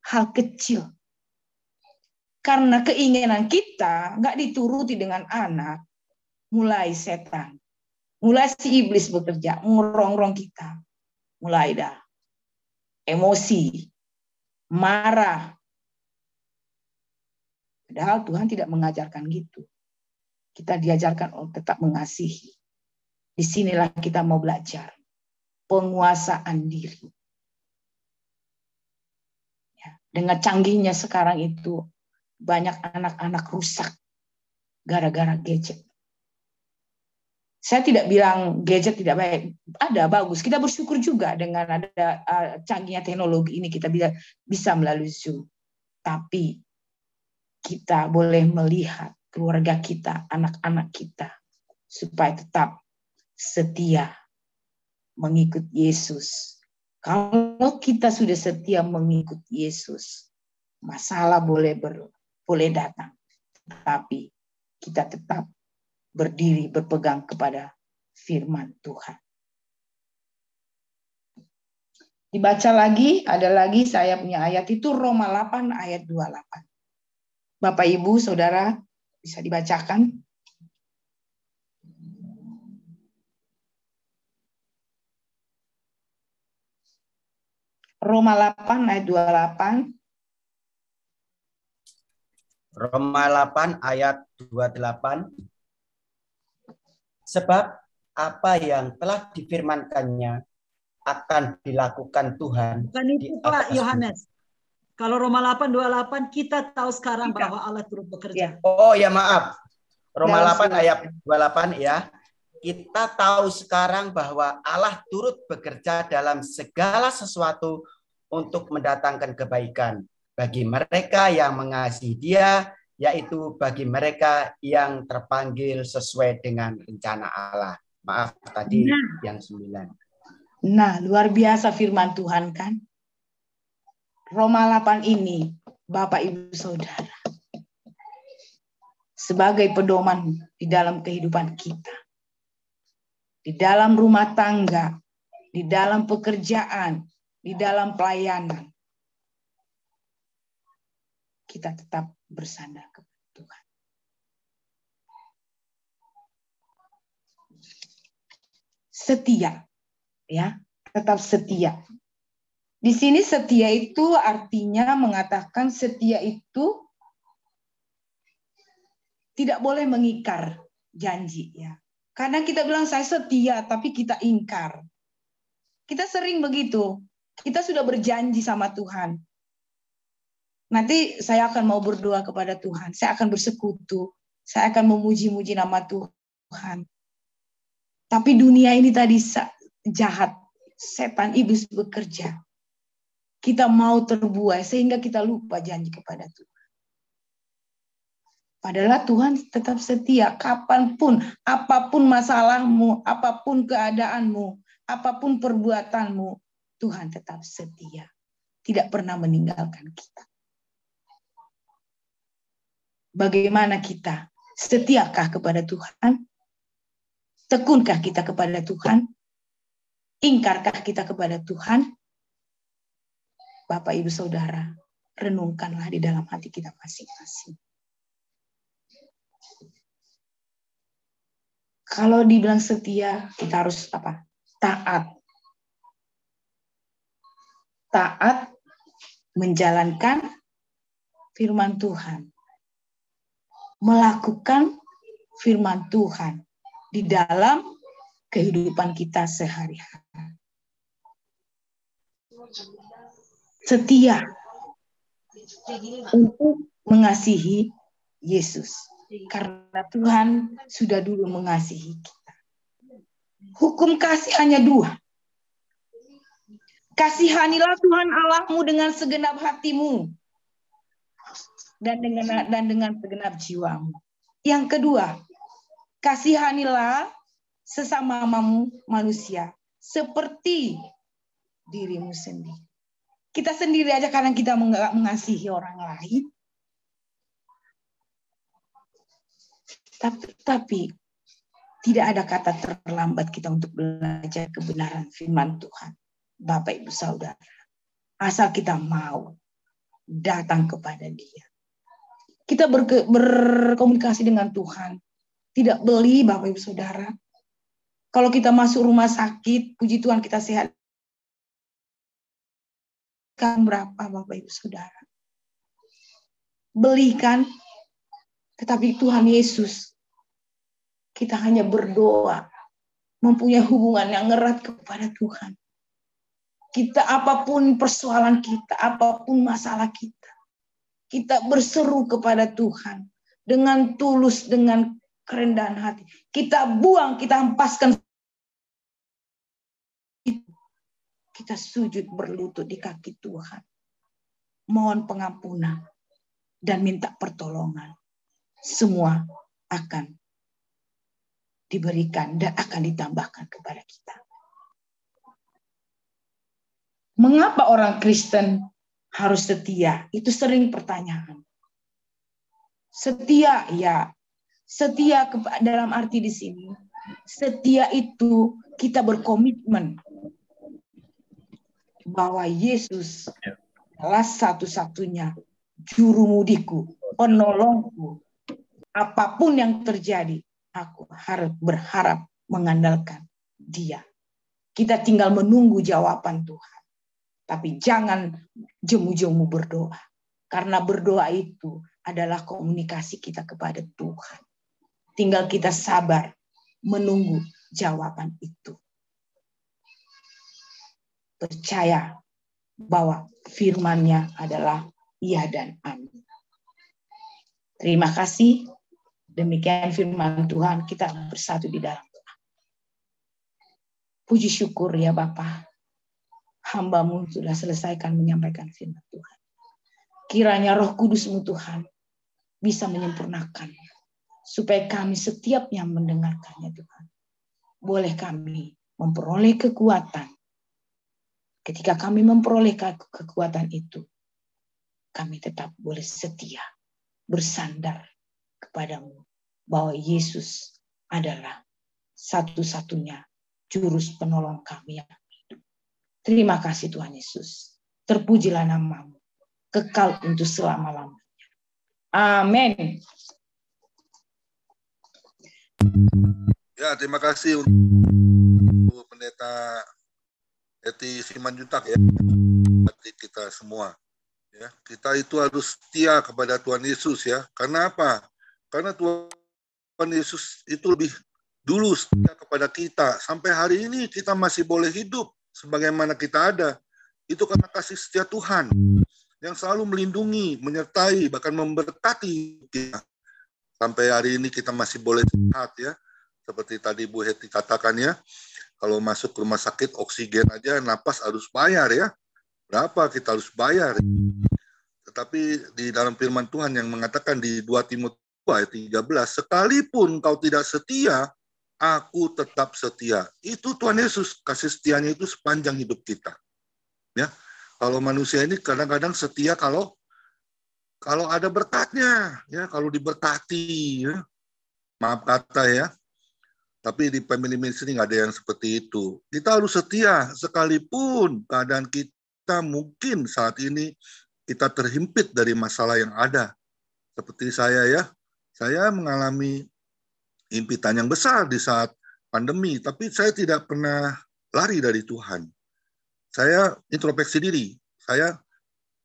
hal kecil. Karena keinginan kita nggak dituruti dengan anak, mulai setan, mulai si iblis bekerja, ngerongrong kita. Mulai dah emosi, marah. Padahal Tuhan tidak mengajarkan gitu. Kita diajarkan untuk tetap mengasihi. Disinilah kita mau belajar penguasaan diri. Ya, dengan canggihnya sekarang itu, banyak anak-anak rusak gara-gara gadget. Saya tidak bilang gadget tidak baik, ada bagus. Kita bersyukur juga dengan ada canggihnya teknologi ini kita bisa melalui Zoom. Tapi kita boleh melihat keluarga kita, anak-anak kita supaya tetap setia mengikut Yesus. Kalau kita sudah setia mengikut Yesus, masalah boleh datang, tapi kita tetap berdiri, berpegang kepada firman Tuhan. Dibaca lagi, ada lagi saya punya ayat itu Roma 8 ayat 28. Bapak, Ibu, Saudara, bisa dibacakan? Roma 8 ayat 28. Roma 8 ayat 28. Sebab apa yang telah difirmankannya akan dilakukan Tuhan. Bukan itu Pak Yohanes. Kalau Roma 8:28 kita tahu sekarang bahwa Allah turut bekerja. Oh ya maaf. Roma 8 ayat 28 ya. Kita tahu sekarang bahwa Allah turut bekerja dalam segala sesuatu untuk mendatangkan kebaikan bagi mereka yang mengasihi Dia, yaitu bagi mereka yang terpanggil sesuai dengan rencana Allah. Maaf tadi yang 9. Nah, luar biasa firman Tuhan kan? Roma 8 ini, Bapak Ibu Saudara, sebagai pedoman di dalam kehidupan kita. Di dalam rumah tangga, di dalam pekerjaan, di dalam pelayanan. Kita tetap bersandar kepada Tuhan. Setia, ya, tetap setia. Di sini setia itu artinya mengatakan setia itu tidak boleh mengingkar janji, ya. Karena kita bilang saya setia, tapi kita ingkar. Kita sering begitu. Kita sudah berjanji sama Tuhan. Nanti saya akan mau berdoa kepada Tuhan. Saya akan bersekutu. Saya akan memuji-muji nama Tuhan. Tapi dunia ini tadi jahat. Setan iblis bekerja. Kita mau terbuai sehingga kita lupa janji kepada Tuhan. Padahal Tuhan tetap setia kapanpun, apapun masalahmu, apapun keadaanmu, apapun perbuatanmu, Tuhan tetap setia. Tidak pernah meninggalkan kita. Bagaimana kita? Setiakah kepada Tuhan? Tekunkah kita kepada Tuhan? Ingkarkah kita kepada Tuhan? Bapak, Ibu, Saudara, renungkanlah di dalam hati kita masing-masing. Kalau dibilang setia, kita harus apa? Taat. Taat menjalankan firman Tuhan. Melakukan firman Tuhan di dalam kehidupan kita sehari-hari. Setia untuk mengasihi Yesus. Karena Tuhan sudah dulu mengasihi kita. Hukum kasih hanya 2. Kasihanilah Tuhan Allahmu dengan segenap hatimu dan dengan segenap jiwamu. Yang kedua, kasihanilah sesamamu manusia seperti dirimu sendiri. Kita sendiri aja kadang kita nggak mengasihi orang lain. Tapi tidak ada kata terlambat kita untuk belajar kebenaran firman Tuhan. Bapak Ibu Saudara, asal kita mau datang kepada Dia. Kita berkomunikasi dengan Tuhan. Tidak beli, Bapak Ibu Saudara. Kalau kita masuk rumah sakit, puji Tuhan kita sehat. Kan berapa, Bapak Ibu Saudara? Belikan, tetapi Tuhan Yesus, kita hanya berdoa, mempunyai hubungan yang erat kepada Tuhan. Kita apapun persoalan kita, apapun masalah kita berseru kepada Tuhan dengan tulus, dengan kerendahan hati. Kita buang, kita hempaskan. Kita sujud berlutut di kaki Tuhan. Mohon pengampunan dan minta pertolongan. Semua akan diberikan dan akan ditambahkan kepada kita. Mengapa orang Kristen harus setia? Itu sering pertanyaan. Setia, ya. Setia dalam arti di sini. Setia itu kita berkomitmen bahwa Yesus adalah satu-satunya juru mudiku, penolongku. Apapun yang terjadi, aku harus berharap mengandalkan Dia. Kita tinggal menunggu jawaban Tuhan. Tapi jangan jemu-jemu berdoa. Karena berdoa itu adalah komunikasi kita kepada Tuhan. Tinggal kita sabar menunggu jawaban itu. Percaya bahwa firman-Nya adalah iya dan amin. Terima kasih. Demikian firman Tuhan, kita bersatu di dalam doa. Puji syukur ya Bapa. Hamba-Mu sudah selesaikan menyampaikan firman Tuhan. Kiranya Roh Kudus-Mu Tuhan bisa menyempurnakan supaya kami setiap yang mendengarkannya Tuhan. Boleh kami memperoleh kekuatan. Ketika kami memperoleh kekuatan itu, kami tetap boleh setia, bersandar kepadamu bahwa Yesus adalah satu-satunya juru penolong kami yang hidup. Terima kasih Tuhan Yesus. Terpujilah nama-Mu, kekal untuk selama-lamanya. Amin. Ya, terima kasih untuk Pendeta Eti Simanjuntak ya. Kita semua. Ya, kita itu harus setia kepada Tuhan Yesus ya. Karena apa? Karena Tuhan Yesus itu lebih dulu setia kepada kita. Sampai hari ini kita masih boleh hidup sebagaimana kita ada. Itu karena kasih setia Tuhan yang selalu melindungi, menyertai, bahkan memberkati kita. Sampai hari ini kita masih boleh sehat ya. Seperti tadi Bu Heti katakan ya. Kalau masuk ke rumah sakit, oksigen aja, napas harus bayar ya. Berapa kita harus bayar. Tetapi di dalam firman Tuhan yang mengatakan di 2 Timotius 2 ayat 13, sekalipun kau tidak setia, aku tetap setia. Itu Tuhan Yesus, kasih setianya itu sepanjang hidup kita. Ya, kalau manusia ini kadang-kadang setia kalau ada berkatnya, ya, kalau diberkati, ya. Maaf kata ya. Tapi di family ministry nggak ada yang seperti itu. Kita harus setia sekalipun keadaan kita mungkin saat ini kita terhimpit dari masalah yang ada. Seperti saya ya, saya mengalami himpitan yang besar di saat pandemi, tapi saya tidak pernah lari dari Tuhan. Saya introspeksi diri, saya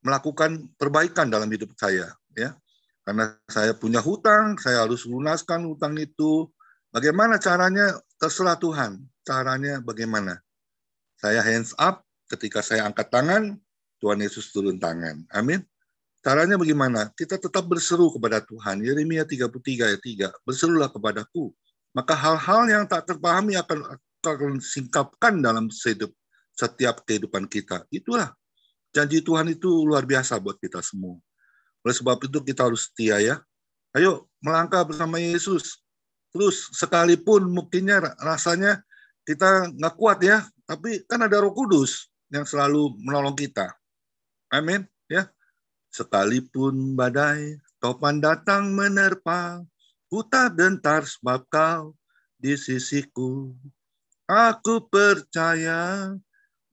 melakukan perbaikan dalam hidup saya, ya. Karena saya punya hutang, saya harus lunaskan hutang itu. Bagaimana caranya? Terserah Tuhan. Caranya bagaimana? Saya hands up, ketika saya angkat tangan, Tuhan Yesus turun tangan. Amin. Caranya bagaimana? Kita tetap berseru kepada Tuhan. Yeremia 33 ayat 3. Berserulah kepadaku. Maka hal-hal yang tak terpahami akan singkapkan dalam setiap kehidupan kita. Itulah. Janji Tuhan itu luar biasa buat kita semua. Oleh sebab itu kita harus setia ya. Ayo melangkah bersama Yesus. Terus sekalipun mungkinnya rasanya kita nggak kuat ya, tapi kan ada Roh Kudus yang selalu menolong kita. Amin. Ya. Sekalipun badai topan datang menerpa, ku tak gentar sebab kau di sisiku. Aku percaya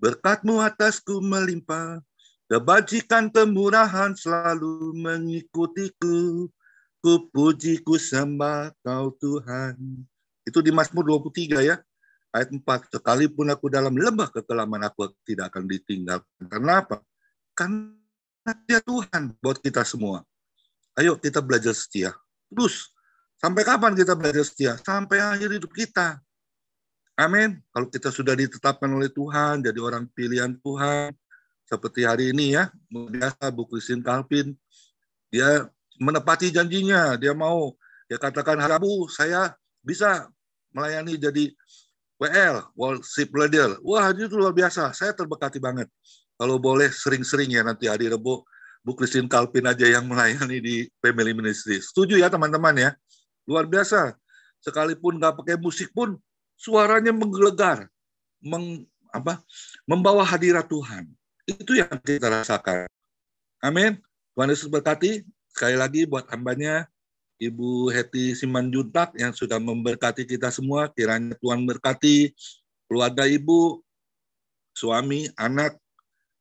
berkat-Mu atasku melimpah, kebajikan kemurahan selalu mengikutiku. Ku puji, ku sembah Kau Tuhan. Itu di Mazmur 23 ya. Ayat 4. Sekalipun aku dalam lembah kekelaman, aku tidak akan ditinggalkan. Karena apa? Karena Dia Tuhan buat kita semua. Ayo kita belajar setia. Terus, sampai kapan kita belajar setia? Sampai akhir hidup kita. Amin. Kalau kita sudah ditetapkan oleh Tuhan, jadi orang pilihan Tuhan, seperti hari ini ya, biasa Bu Christine Calvin, dia menepati janjinya, dia katakan hari Rabu saya bisa melayani jadi WL, Worship Leader. Wah, itu luar biasa, saya terberkati banget. Kalau boleh sering-sering ya nanti hari Rabu, Bu Christine Calvin aja yang melayani di Family Ministry. Setuju ya teman-teman ya? Luar biasa. Sekalipun nggak pakai musik pun, suaranya menggelegar, membawa hadirat Tuhan. Itu yang kita rasakan. Amin. Tuhan Yesus berkati. Sekali lagi buat hambanya, Ibu Heti Simanjuntak yang sudah memberkati kita semua. Kiranya Tuhan berkati keluarga Ibu, suami, anak,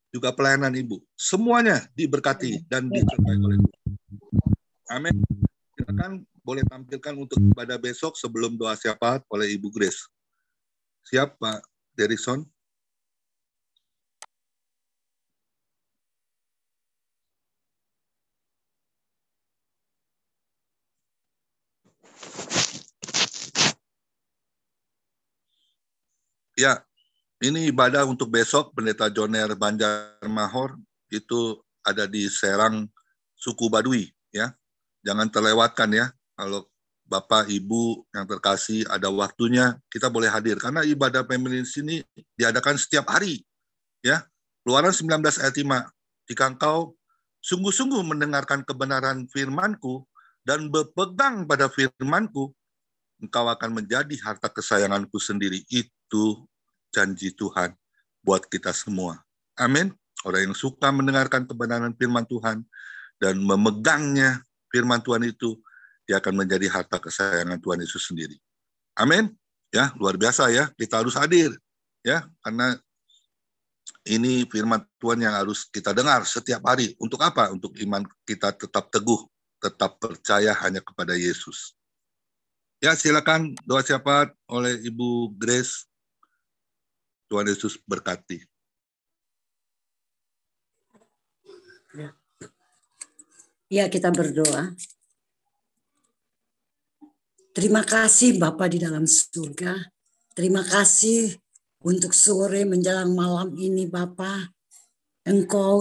juga pelayanan Ibu. Semuanya diberkati dan disertai oleh Tuhan. Amin. Silakan boleh tampilkan untuk ibadah besok sebelum doa syafaat oleh Ibu Grace. Siap, Pak Derison? Ya, ini ibadah untuk besok, Pendeta Joner Banjarmahor, itu ada di Serang, suku Baduy. Ya. Jangan terlewatkan ya, kalau Bapak, Ibu yang terkasih ada waktunya, kita boleh hadir. Karena ibadah family di sini diadakan setiap hari. Ya, Keluaran 19 ayat 5. Jika engkau sungguh-sungguh mendengarkan kebenaran firman-Ku dan berpegang pada firman-Ku, engkau akan menjadi harta kesayangan-Ku sendiri. Itu janji Tuhan buat kita semua. Amin. Orang yang suka mendengarkan kebenaran firman Tuhan dan memegangnya firman Tuhan itu, dia akan menjadi harta kesayangan Tuhan Yesus sendiri. Amin. Ya, luar biasa ya. Kita harus hadir ya, karena ini firman Tuhan yang harus kita dengar setiap hari. Untuk apa? Untuk iman kita tetap teguh, tetap percaya hanya kepada Yesus. Ya, silakan doa syafaat oleh Ibu Grace. Tuhan Yesus berkati. Ya, kita berdoa. Terima kasih Bapa di dalam surga. Terima kasih untuk sore menjelang malam ini Bapa. Engkau